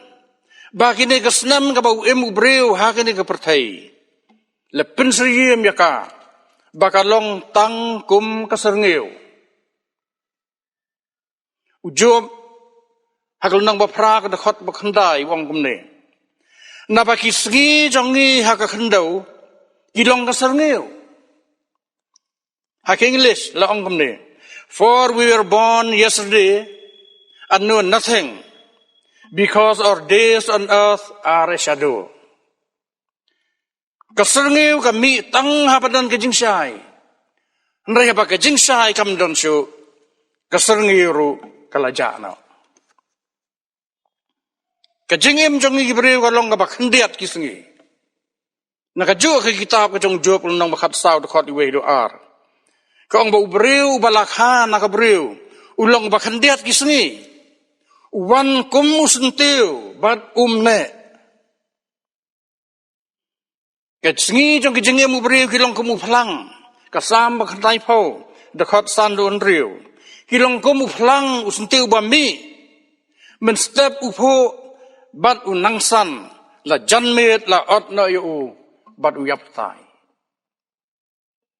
bakine ka snam ka bau em ubreu hakane ka pathai le pensriem ya ka bakalong tang kum ka serngeu ujob hakal nang bapra ka dekhot bakhandai wong kumne na baki sgi jongi haka khandau kilong ka serngeu hak English la ong kumne. For we were born yesterday and know nothing, because our days on earth are a shadow. Kaserngeu kami tang hapadan ke jingsai. Ndai hapa ke jingsai kam don shu kaserngeu ru kalaja na. Ka jingim jong gi breu kalong ka bakhandiat kisengi. Nakaju ke kitab ke jong Job nang bakhat saw de khot iwe do ar. Kong bau breu balakha nak breu ulong bakhandiat kisni wan kum usenteu bat umne ketsengi jong kijenge mu breu kilong kumu phlang kasam bakhantai pho dekhot san don riu kilong kumu phlang usenteu bami men step upho bat unangsan la janmet la ot na yu bat uyap tai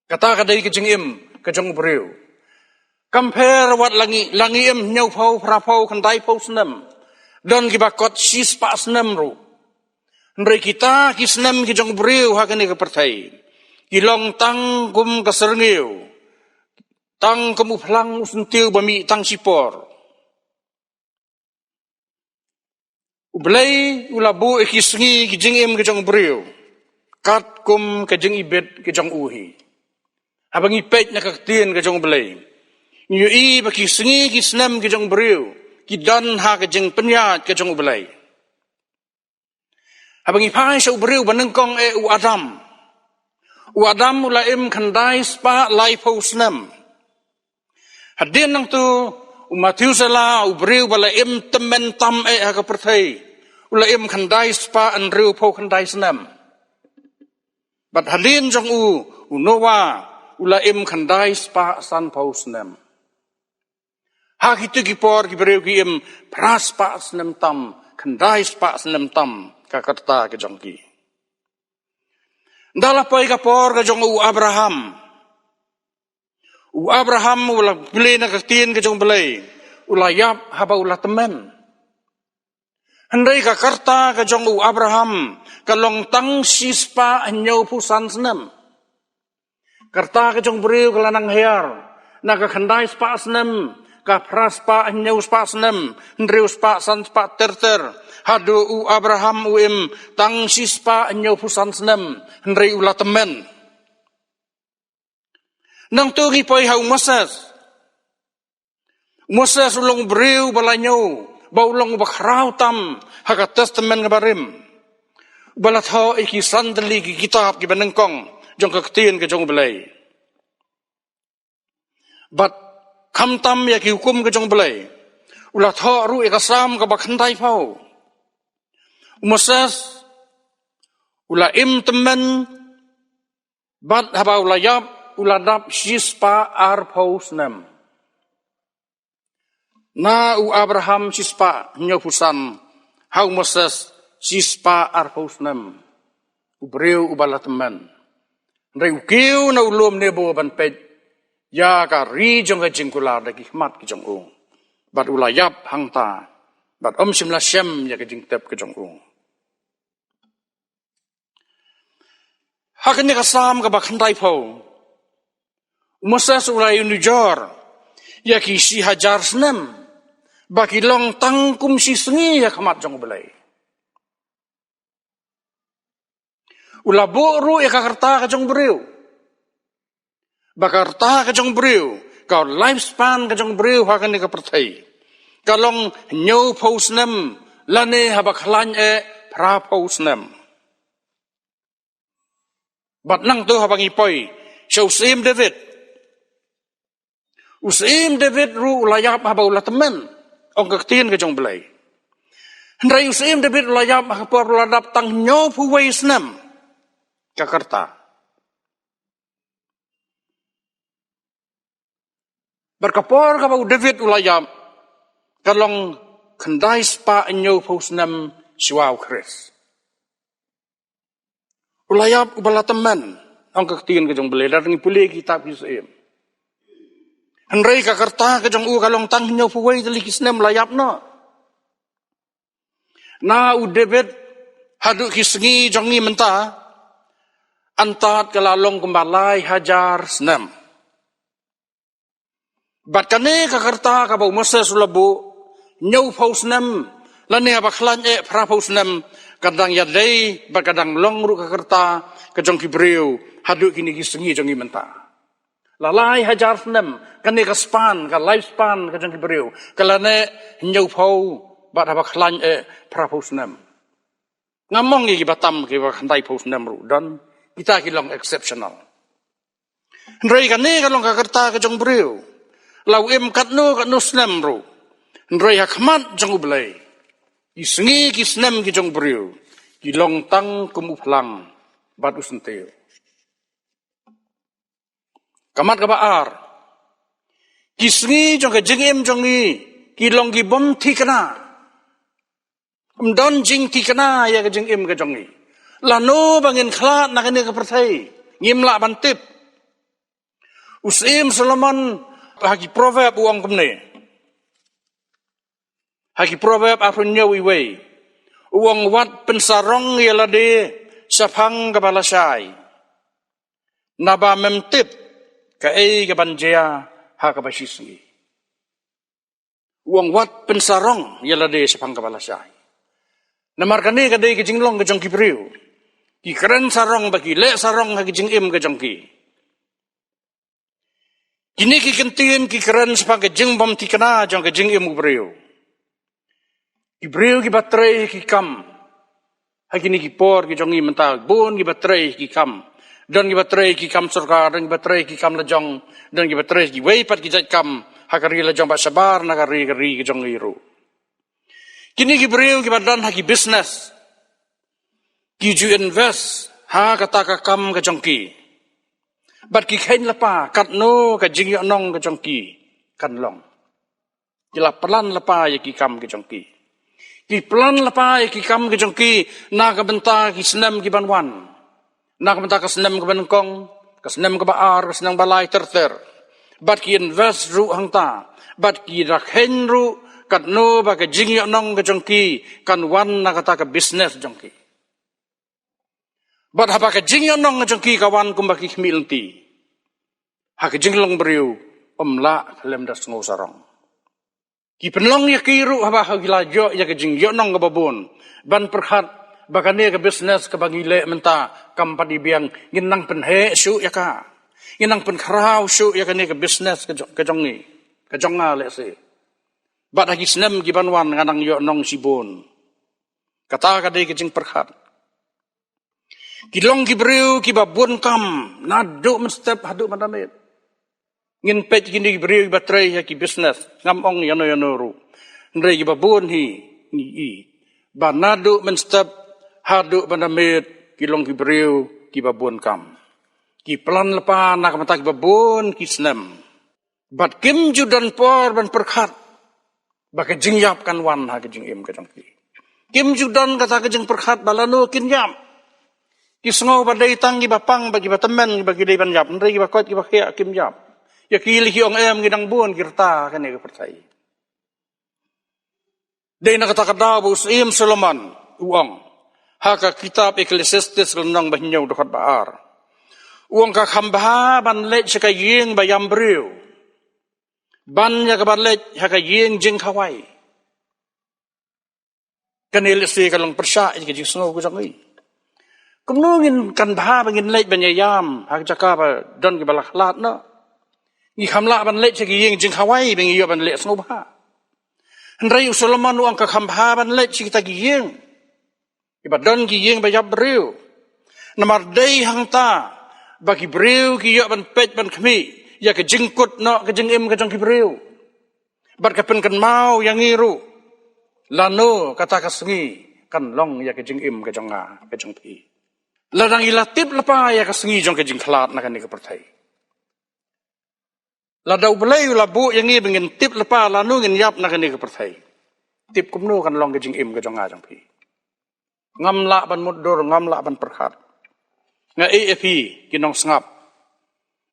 kata kadai kijengim kejong breu compare wat langi em nyau phau phra phau khandai phau snem don ki bakot sis pa snem ru ndrei kita ki snem ki jong breu hakane ka perthai ki long tang kum ka serngeu tang kamu phlang usentiu bami tang Shipor Blei ulabu ki sengi ki jing em ki jong breu kat kum ka jing ibet ki jong uhi Abangi pet na kaktian ka jong Blei. Ngiyo baki sengi ki snem ki jong beriu. Ki dan ha ka jeng penyat ka jong Blei. Abangi pai sa beriu banengkong u Adam. U Adam ula kandai spa lai po snem. Hadin nang tu Matiusala u beriu bala temen tam ha ka perthai. Ula kandai spa an riu po kandai snem. Bat hadin jong u Noah ula kandai spa san po snem. Hak itu kipor kiberiu ki pras spa snem tam, kandai spa snem tam kakarta ke jongki. Dalah pai kapor ke jong u Abraham. U Abraham ula Blei na kaktin ke jong Blei. Ula yap haba ula temen. Handai kakarta ke jong u Abraham kalong tang sispa anyau pusan snem. Karta ke jong beriu kelanang hiar. Naga kandai spa snem. Ka pras spa anyau spa snem. Ndriu spa san spa terter. Hadu u Abraham tang sispa anyau pusan snem. Ndriu ula temen. Nang tu poi hau Moses. Moses ulong beriu balanyau. Baulong bakrau tam. Haka testament ngabarim. Balat ho iki sandali ki kitab ki banengkong. Jong kaktian ke jong Blei. Bat kam tam ya ki hukum ke jong Blei. Ulat ho ru ikasam ke bakhandai pau. Moses ula temen bat haba ula yap ula dap sispa ar pau snem. Na u Abraham sispa nyopusan hau Moses sispa ar pau snem. Ubreu ubala temen. Ndai ukiu na ulum nebo ban pet ya ka ri jong ka jingkular da hikmat ki jong ung. Bat ulayap hangta. Bat simla shem ya ka jingtep ki jong ung. Hakan ni kasam ka bakhandai pau. Moses ulay unujor ya ki si hajar snem. Baki long tangkum si sengi ya kamat jong Blei. Ula buru kakarta ka jong beriu. Bakarta ka jong beriu. Kau lifespan ka jong beriu hakan ni ka pertai. Kalong nyau pos nem. Lane habak halan pra pos nem. Bat nang tu habang ipoi. Siya usim David. Usim David ru ulayap haba ula temen. Ong kaktiin ka jong Blei. Hendrai usim David ulayap haba uladap tang nyau puway snem. Jakarta. Berkapor kapau David ulayam kalong kendai spa enyo posnem siwau Chris. Ulayap ubala teman ang kaktiin ke jong Blei dar ngi puli kitab Yusem. Henrei kakarta ke jong u kalong tang enyo puwai tali kisnem layap no. Na u David hadu kisngi jongi mentah antat kelalong kembalai hajar snem. Bat kane kakarta kabau Moses ulabu nyau pau snem lani abaklan pra pau snem kadang yadai bat kadang longru kakarta kejong kibriu hadu kini kisengi jongi menta. Lalai hajar snem kane kaspan ka lifespan kejong kibriu kalane nyau pau bat abaklan pra pau snem. Ngamong gi batam ki bakhandai pau snem ru dan kita kilong exceptional. Ndrei kane kalong kakarta ke jong beriu. Lau katno snem ro. Ndrei hakmat jong Blei. Isengi ki snem ki jong beriu. Kilong tang kumuplang bat usenteo. Kamat kabaar. Kisengi jong ke jengim jong ni kilong ki bom tikana. Don jing tikana ya ke jengim ke jong ni. Lano bangin klat nak ini kepertai. Ngimla bantip. Usim Solomon haki proverb uang kemne. Haki proverb afrunya wiwei. Uang wat pensarong yalade sapang kepala syai. Naba memtip kae kebanjaya hakabasisi. Uang wat pensarong yalade sapang kepala syai. Namarkane kadai kejinglong kejong kipriu. Ki keren sarong bagi le sarong haki jingim ke jongki. Kini ki kentien ki keren sebagai jeng bom ti kena jong ke jeng imu breu. Ki breu ki baterai ki kam. Hakini ki por ki jongi mentah bon ki baterai ki kam. Dan ki baterai ki kam surga, dan ki baterai ki kam lejong, dan ki baterai ki weipat ki jat kam. Hakari lejong pak sabar nakari ki jong iru. Kini ki breu ki badan haki business. Ki ju invest ha kata ka kam ka jong ki. Bat ki khain lapa kat no ka jing yo nong ka jong ki kan long. Kila pelan lapa ya ki kam ka jong ki. Ki pelan lapa ya ki kam ka jong ki na ka benta ki senam ki banwan. Na ka benta ka senam ka banengkong, ka senam ka baar, ka senam balai terter. Bat ki invest ru hang ta. Bat ki rakhen ru kat no ba ka jing yo nong ka jong ki kan wan na kata ka business jong ki. Bat haba ka jing yo nong ka jong ki kawan kum ba ki khmil ti. Ha ka jing long breu la lem das ngo sarong. Ki penlong ya kiru haba ha gila jo ya ka jing yo nong ka babon. Ban perkhat bakane ka business ka bangile menta kam padi biang ginang penhe su ya ka. Ginang pen khrau su ya ka ne ka business ka jong ni. Ka jong nga le se. Bat ha ki snem ki banwan nganang yo nong sibon. Kata ka de ka jing perkhat. Kilong ki breu ki babon kam naduk men step haduk mandamit. Ngin pet kini ki breu ki batrai ya ki business ngam ong yano ru. Ndrei ki babon hi ni i. Ba naduk men step haduk mandamit kilong ki breu ki babon kam. Ki pelan lepa nak mata ki babon ki snem. Bat kim judan por ban perkhat. Ba ka jing yap kan wan ha ka jing im ka jong ki. Kim judan kata ka jing perkhat balano kin yap. Ki sngewbha dei tang ki bapang bagi batemen bagi dei ban yap ndrei ki bakot ki bakhia kim yap ya ki li ki ong em ngidang buon kirta kan ne ka percaya dei na kata kada bu sim Solomon uang ha ka kitab Ecclesiastes lenang bahnyau dokhat baar uang ka khambha ban le se ka yeng bayam breu ban ya ka ban le ha ka yeng jing khawai kan ele se ka long persa ki jing sngeu ku jang ei Kumnungin kan bha bangin leit banyayam hak jaka ba don ki balak lat no ni khamla ban leit ki yeng jing hawai bang yo ban leit sngewbha ndrei Solomon uang ka khambha ban leit ki ta ki yeng ki ba don ki yeng ba yab breu namar dei hang ta ba ki breu ki yo ban pet ban khmi ya ka jing kut no ka jing im ka jong ki breu bar ka pen kan mau yang iru lano kata ka sngi kan long ya ka jing im ka jong nga ka jong pi Ladang ilatip lepa ya ka sengi jong ke jing khlat na kan ni ka perthai. Ladau Blei labu yang ngi bengin tip lepa lanu ngin yap na kan ni ka perthai. Tip kumnu kan long ke jing im ke jong nga jong pi. Ngam la ban mudur ngam la ban perkhat. Nga Iaphi kinong sngap.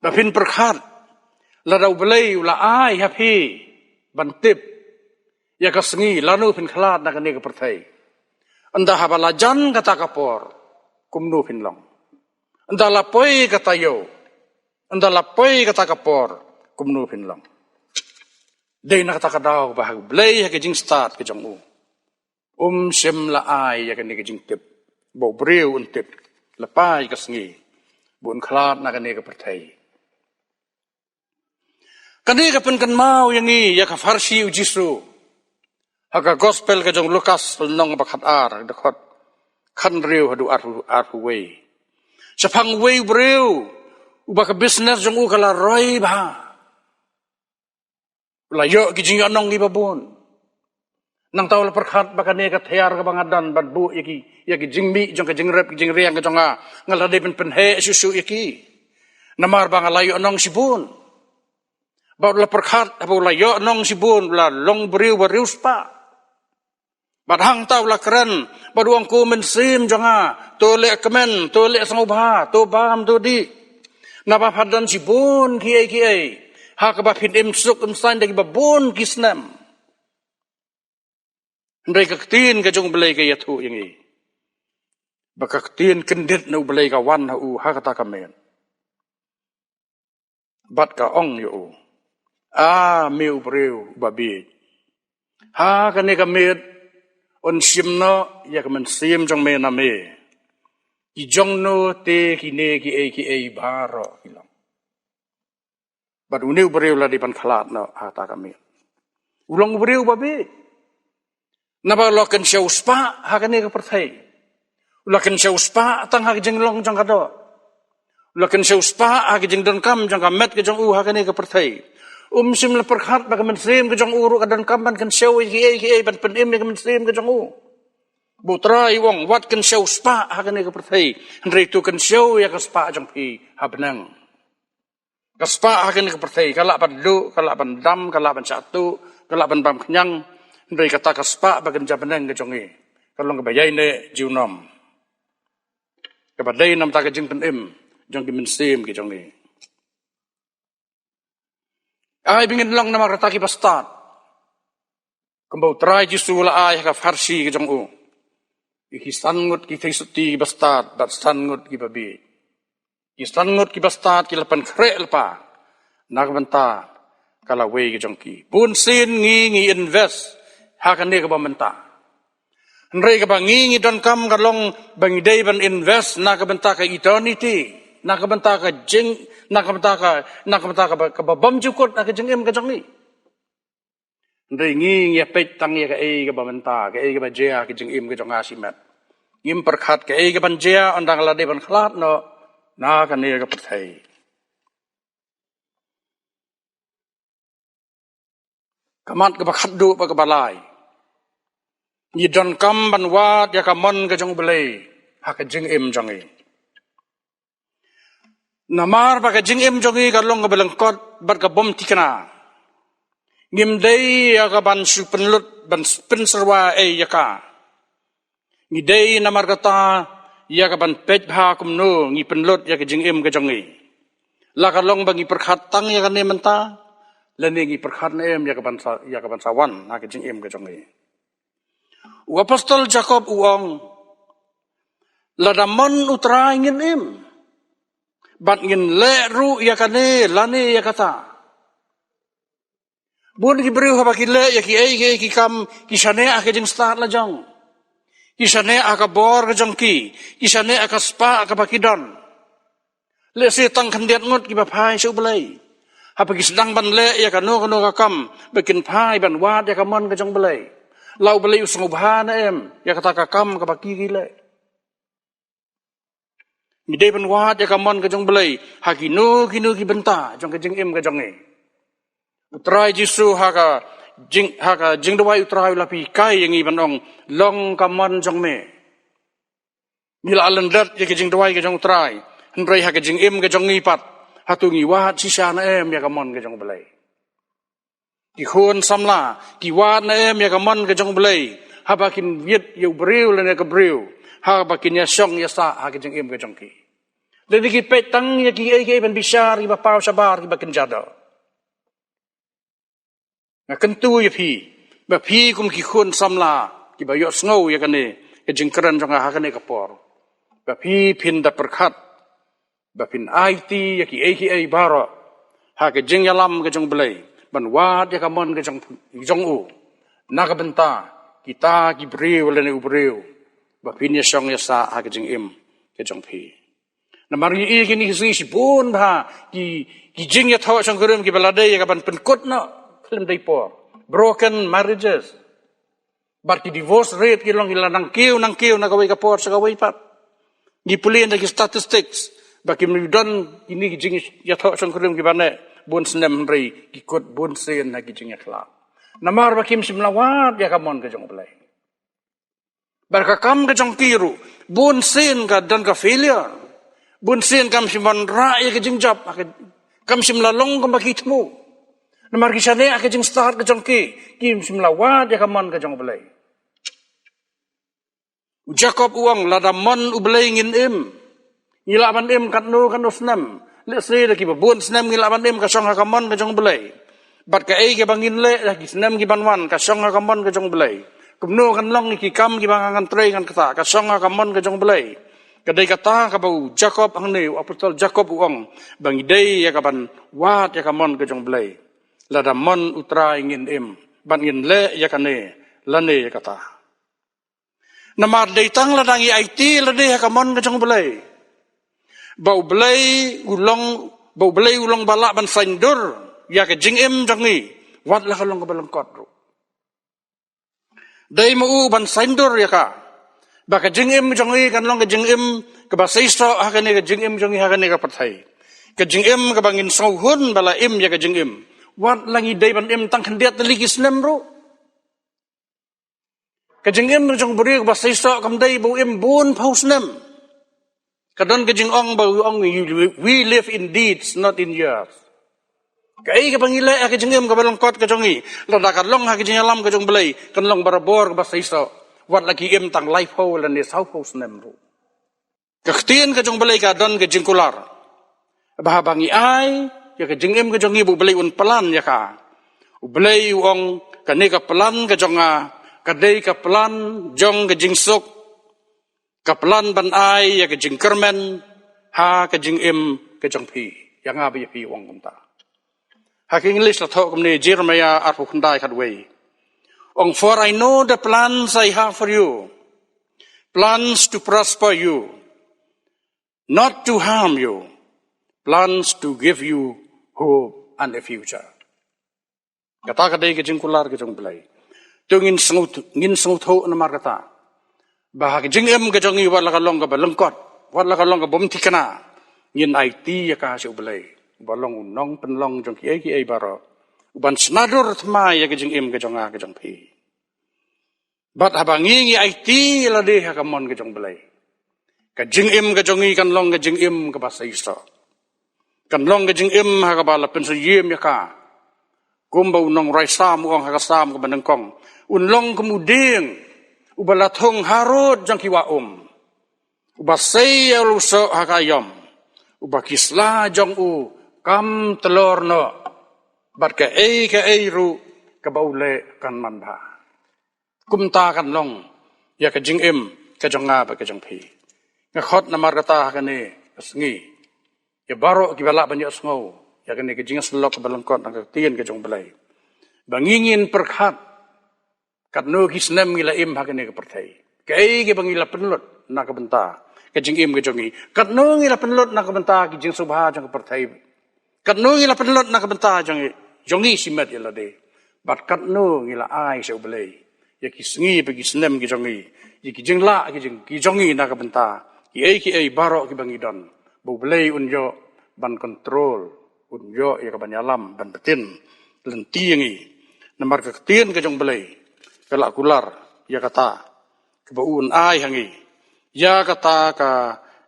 Ba pin perkhat. Ladau Blei la ai Iaphi ban tip ya ka sengi lanu pin khlat na kan ni ka perthai. Anda habalajan kata kapor. Kumnu pinlong. Anda lapoi kata yo. Anda lapoi kata kapor. Kumnu pinlong. Dei na kata kadaw bahag Blei ya kejing start kejong u. Sim la ai ya kani kejing tip. Bo breu un tip. Lepai kasengi. Bun khlat na kani ka perthai. Kani ka pen kan mau yang i ya ka farsi ujisu. Haka gospel kejong Lukas nong bakhat ar dekot. Kan reu hadu arhu wei. Sapang wei breu. Uba ka business jong u kala roi ba. Layo ki jing anong gi babon. Nang taw la perkhat baka ne ka thayar ka bangadan badbu yaki jing mi jong ka jing rep jing riang ka jong nga ngalade pen he susu yaki. Namar bang layo anong sibun. Ba la perkhat abo layo anong sibun la long breu ba spa. Badhang taw la keren baduang ku mensim jonga tole kemen tole sngewbha to bam to di napa padan sibun kiai ha ka ba pin imsuk imsan dagi babon kisnam ndai ka tin ka jong Blei ka yathu yangi baka tin kendit no Blei ka wan ha u ha kata kamen bat ka ong yo meu breu babi ha ka ne ka met on sim no ya ka men sim jong me na me ki jong no te ki ne ki e baro kilong Bat uniu beriu la di pan khalat no hata kami. Ulang beriu babi. Naba loken syau spa hakane ka perthai. Ulaken syau spa tang hak jenglong jang kado. Ulaken syau spa hak jeng don kam jang kamet ke jang hakane ka perthai. Sim la perkhat ba ka muslim ke jang uru ka don kam ban kan syau ki ban penim ke muslim ke jang Butra iwong wat kan syau spa hakane ka perthai. Henry tu kan syau ya ka spa jang pi habnang. Kaspa akan kepertai kalak ban lu, kalak ban dam, kalak ban satu, kalak ban bam kenyang, ndai kata kaspa bagan jabenang ke jongi. Kalau kebayai ne jiunom. Kepadai nam ta ke jing penim, jong ki mensim ke jongi. Ai bingin long nama kata ki pastat. Kembau trai jisu la ai ka farsi ke jongu. Iki sangut ki feisuti pastat, bat sangut ki babi. Istangut ki bastat ki lepan krek lepa. Nak benta kala wei ki jongki. Pun sin ngi invest hakan dia ke benta. Henry ke ngi don kam kalong bangi day ban invest nak benta ke eternity. Nak benta ke jing nak benta ke babam jukut nak jengem ke jongi. Henry ngi pet tang ya ke ke benta ke ke bajia ke jengem ke jong asimat. Ngim perkhat ke ke banjia ondang la day ban khlat no. Na kan dia ke perthai. Kamat ke bakhat du pa ke balai. Ni don kam ban wat ya kamon ke jong Blei. Ha ke jing im jongi. Namar pa ke jing im jongi ka long ke belengkot bat ke bom tikana. Ngim dei ya ka ban su penlut ban spin serwa ya ka. Ni dei namar kata ia ka ban pet bha kumno ngi penlut ya ke jingim ke jongi la ka long bangi perkhat tang ya ka ne menta la ne ngi perkhat ne em ya ka ban sawan na ke jingim ke jongi u apostol Jacob uong la damon utra ngin em bat ngin le ru ya ka ne la ne ya kata bun ki beriu ha ki le ya ki kam ki sane a ke jing start la jong Kisane aka bor ke jongki, kisane aka spa aka bakidon. Le si tang kandiat ngut ki bapai su Blei. Hapa ki sedang ban le ya kanu ka kam, bikin pai ban wat ya kamon ke jong Blei. Lau Blei sngewbha na em, ya kata ka kam ka baki ki le. Ngide ban wat ya kamon ke jong Blei, hakinu kinu ki benta jong ke jing em ke jongi. Utrai jisu haka jing dawai utrai lapi kai yang iban ong long kamon jong me. Nila alendat ya ke jing dawai ke jong utrai. Henry ha ke jing im ke jong ngipat. Hatu ngi wat sisa na em ya kamon ke jong Blei. Ki khun samla ki wat na em ya kamon ke jong Blei. Ha bakin viet yu briu le ne ke briu. Ha bakin ya song ya sa ha ke jing im ke jong ki. Jadi ki petang ya ki ban bisar ki bapau sabar ki bakin jada. Nga kentu Iaphi kum ki khun samla ki bayok sngau ya kane ke jingkran jong ha kane kapor. Iaphi pin da perkhat bapin IT ya ki baro ha ke jing yalam ke jong Blei ban wat ya kamon ke jong u na ka benta kita ki breu le ne ubreu bapin ya song ya sa ha ke jing im ke jong phi. Na mari i ki ni si pun ha ki jing ya thaw jong kurum ki balade ya ka ban penkut no. Film daypor, broken marriages, but the divorce rate kilong ila nang kiw na kaway kapor sa kaway pat. Gipulian na ki statistics, baki mridon ini jing yato sang kurim gibane bun senem rei ikut bun sen na jing yakla. Namar bakim simlawat ya kamon ke jong Blei. Barka kam ke jong Kyrkhu, bun sen ka dan ka failure. Bun sen kam simon ra ya ke jing job, kam simlalong kam bakitmu. Namar kisane ake jing start ke jong kim simlawat ya kamon ke jong Blei. Jacob uang ladamon u Blei ngin im. Ngilaban im kanu senam. Le sri ki babun senam ngilaban im ka song kamon ke jong Blei. Bat ka ke bangin le ki senam ki banwan ka song kamon ke jong Blei. Kumno kan long ki kam ki bangan tre kan kata ka song kamon ke jong Blei. Kadai kata ka bau Jacob hang ne apostol Jacob uang bangi dei ya kaban wat ya kamon ke jong Blei. Ladamon utra ingin im ban ngin le ya kane lane ya kata namar deitang ladangi IT lade ya kamon ke jong Blei bau Blei ulong bau Blei ulong balak ban saindur ya ke jingim jangi wat la kalong ka balangkot ro dai mau ban saindur ya ka ba ka jingim jangi kan long ka jingim ka ba saiso ha ka ne ka jingim jangi ha ka ne ka pathai ka jingim ka bangin sauhun bala im ya ka jingim wat langi dai ban im tang khandiat tali kisnem ro ka jingim jong buri ka ba saiso kam dai bu im bun pausnem kadon ka jingong ba ong we live in deeds not in years kai ka pangila ka jingim ka balangkot ka jongi lada ka long ha ka jingalam ka jong Blei kan long barabor ka ba saiso wat lagi im tang life hole and is how pausnem ro ka ktien ka jong Blei ka don ka jingkular bah bangi ai ya ka jingim ka jongi bu Blei un pelan ya ka Blei ong ka ne ka pelan ka jonga ka dei ka pelan jong ka jingsuk ka pelan ban ai ya ka jingkermen ha ka jingim ka jongpi yang abi pi ong kumta ha ka English la thok kumne Jeremiah arpu khandai khatwei ong for I know the plans I have for you, plans to prosper you, not to harm you, plans to give you hope and a future. Kata kadai ke jingkular ke jong Blei. Tu ngin sengut ho na markata. Bah ke jingem ke jongi wat la kalong ka balangkot, wat la kalong ka bom tikana. Ngin IT ya ka si Blei. Balong unong penlong jong ki ai baro. Uban senadur thmai ya ke jingem ke jonga ke jong pi. Bat habangi ngi IT la de ha kamon ke jong Blei. Ka jingem ke jongi kan long ke jingem ke basa iso. Kan long ke jingem ha ka bala pensiyem ya ka. Kumba unong raisam uang ha ka sam ke bandengkong. Unlong kemudian ubalathong harod jang kiwa ubasay aluso hakayom ubakisla jong u kam telor no bat ka ei ru ka baule kan manba kumta kan long ya ka jingim ka jonga ba ka jongpi nga khot na markata ka ni asngi ya baro kibala banyak sngo ya ka ni ka jingas lok balangkot ang ka tien ka jong Blei bangingin perkhat katno kisnem ngila im hakane ka perthai kai ke bangila penlut na ka benta ka jingim ka jongi katno ngila penlut na ka benta ki jing subha jang ka perthai katno ngila penlut na ka benta jang jongi simet ila de bat katno ngila ai se Blei ya kisngi bagi snem ki jongi ki jingla ki jongi na ka benta ki ai baro ki bangidon bu Blei unjo ban kontrol unjo ya ka banyalam ban betin lentiangi namar ka tien ka jong Blei kelak kular ya kata kebaun ai hangi ya kata ka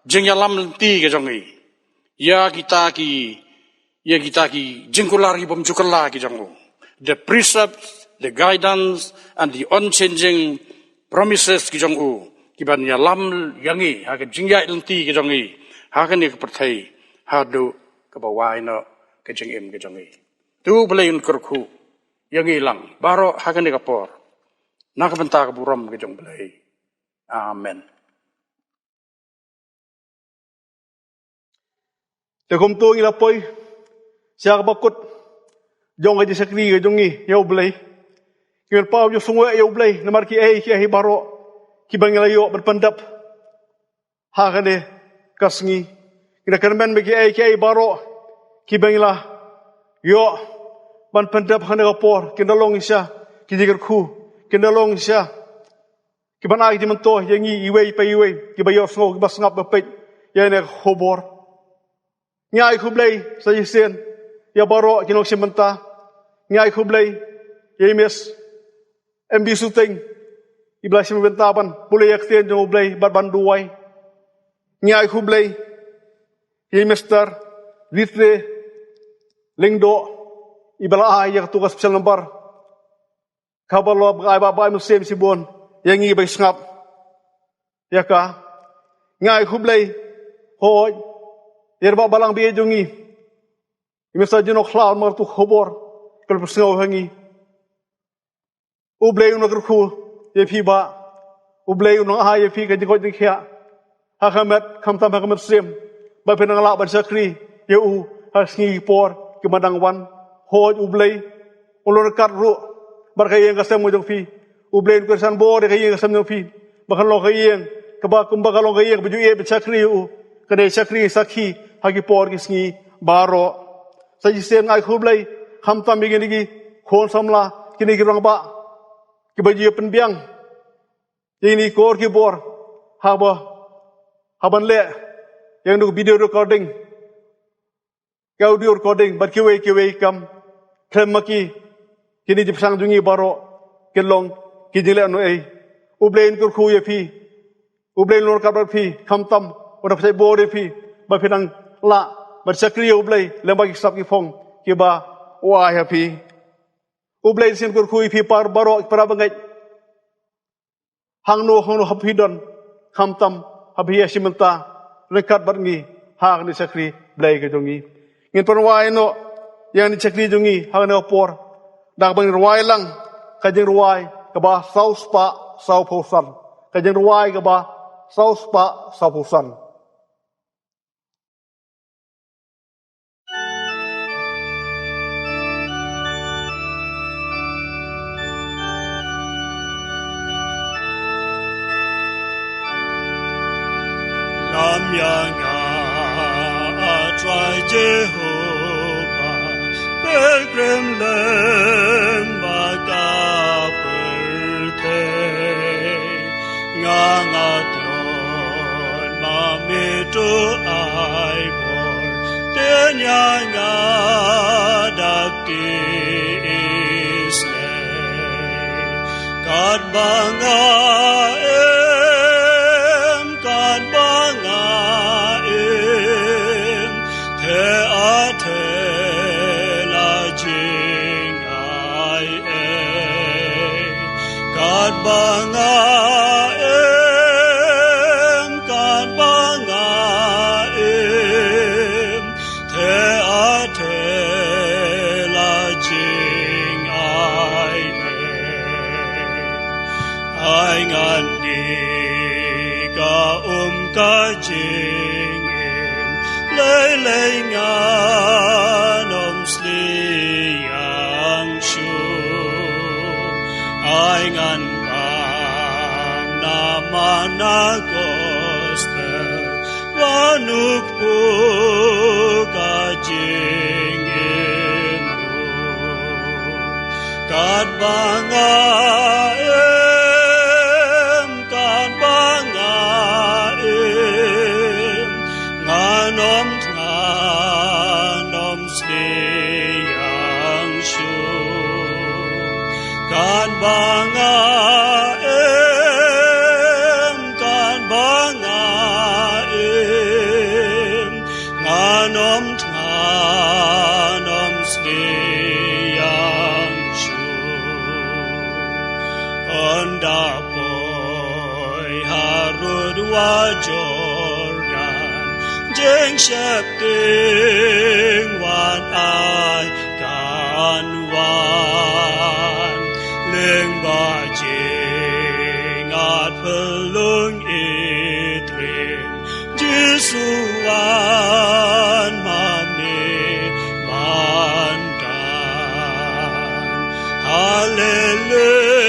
jingyalam lenti ke jongi ya kita ki jingkular ki bom jukala ki jongu the precepts the guidance and the unchanging promises ki jongu ki ban yalam yangi ha ke jingya lenti ke jongi ha ke ni ke perthai ha do ke bawai no ke jingim ke jongi tu Blei un Kyrkhu yangi lang baro ha ke ni ke por nakabenta ka buram ke jong Blei. Amen. Te kom tu ila poi siya ka bakut jong aja sakri ke jongi ya Blei. Kimen pau jo sungwe ya Blei namar ki ai baro ki bangila yo berpendap ha kane kasngi kina kermen bagi ai baro ki bangila yo ban pendap hane ka por kinalong isya ki Kyrkhu kinalong siya kibanay di man to yangi iway pa iway kibayo sngo kibasngap bapit yan ek hobor ngay ku Blei sa yisen ya baro kinong simanta ngay ku Blei yemes MB suting ibla simentapan pulay yaktien jong Blei barbanduay ngay ku Blei yemes tar litre lingdo ibala ay yak tukas psal nambar kabalo bagay babay muslim sibon yang ibay sngap yaka ngay ku Blei hoy yerba balang biye jongi imesa Nongkhlaw martu khobor kal persngaw hangi u Blei un Kyrkhu Iaphi ba u Blei un ha Iaphi ka jikot dikhya hakamet khamtam hakamet sim ba penang la ban sakri ye u hasngi por kemadang wan hoy u Blei ulur kat ru barkayeng kasem mo jong fi u Blei ko san bo de kayeng kasem jong fi bakalo kayeng kaba kumbakalong kayeng baju e sakri u kadai sakri sakhi hagi por kisngi baro sajisen ngai khublei kham tam begini gi khon samla kini ki rang ba ki baji penbiang ini kor ki bor haban le yang du video recording audio recording bat kiwe kam khemaki kini jipsang jungi baro kelong ki jile no ei ublein Kyrkhu Iaphi ublein lor kabrat phi kham tam ora phai bo de phi ba phidang la ba sakri ublei lembag sap ki phong ki ba wa Iaphi ublein sin Kyrkhu Iaphi par baro para bangai hangno hapidon kham tam habia simenta rekat barngi hang ni sakri Blei ke jongi ngin perwai no yang ni sakri jongi hang no por dak bang ruai lang ka jeng ruai ka ba sau spa sau phosan ka jeng ruai ka ba sau spa sau phosan Namyanga try Jehovah Pilgrim land bagaperte ngangatron mamito ai bor tenyanga dakti isle kad banga Kajingin leilengan omsliang shu aingan bang namana gospel wanukpu kajingin kad banga Jordan jeng shepting wan ai kan wan leng ba jing at pelung itrin Jesuan mami mandan hallelujah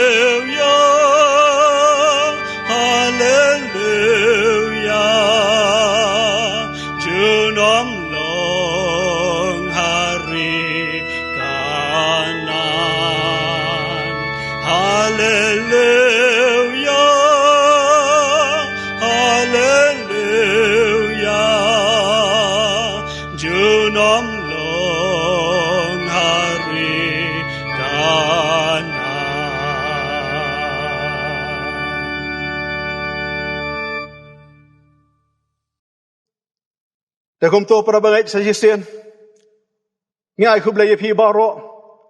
Dakum to para bangai sajisen ngai khu Blei Iaphi baro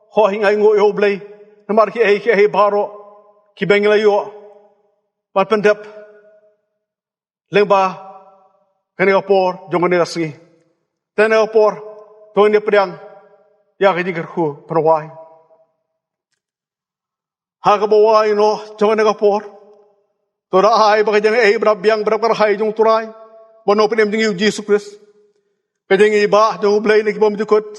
ho hingai ngo yo Blei namar ki ai baro ki bengla yo pat pendap lengba kene opor jongane asngi tene opor to ne pdiang ya ke Kyrkhu perwai ha ka bawai no jongane opor to da ai ba jang ai bra biang bra kar hai jong turai bono pnem jing Jesus Christ kajeng iba jong Blei ni ki bom dukut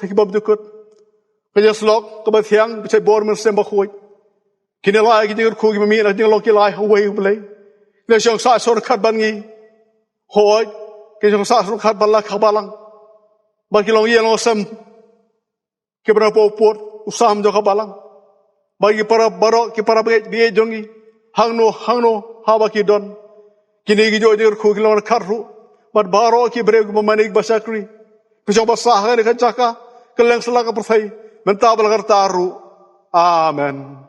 kajeng slok to ba thiang bi chai bor men sem ba khoi kinela ki Kyrkhu ki mi na jing lo ki lai hawai Blei le shong sa sor khat ban ngi hoi ke jong sa sor khat ban la kha balang Bagi long yang osam ke berapa upur usam jo kabalang. Bagi para barok ke para biye jongi hangno hawa ki don. Kini ki jo Kyrkhu ki lawan Kyrkhu. Mat barok ki breu memanik basakri. Pisau basah kan caka keleng selaka persai mentabal taru. Amen.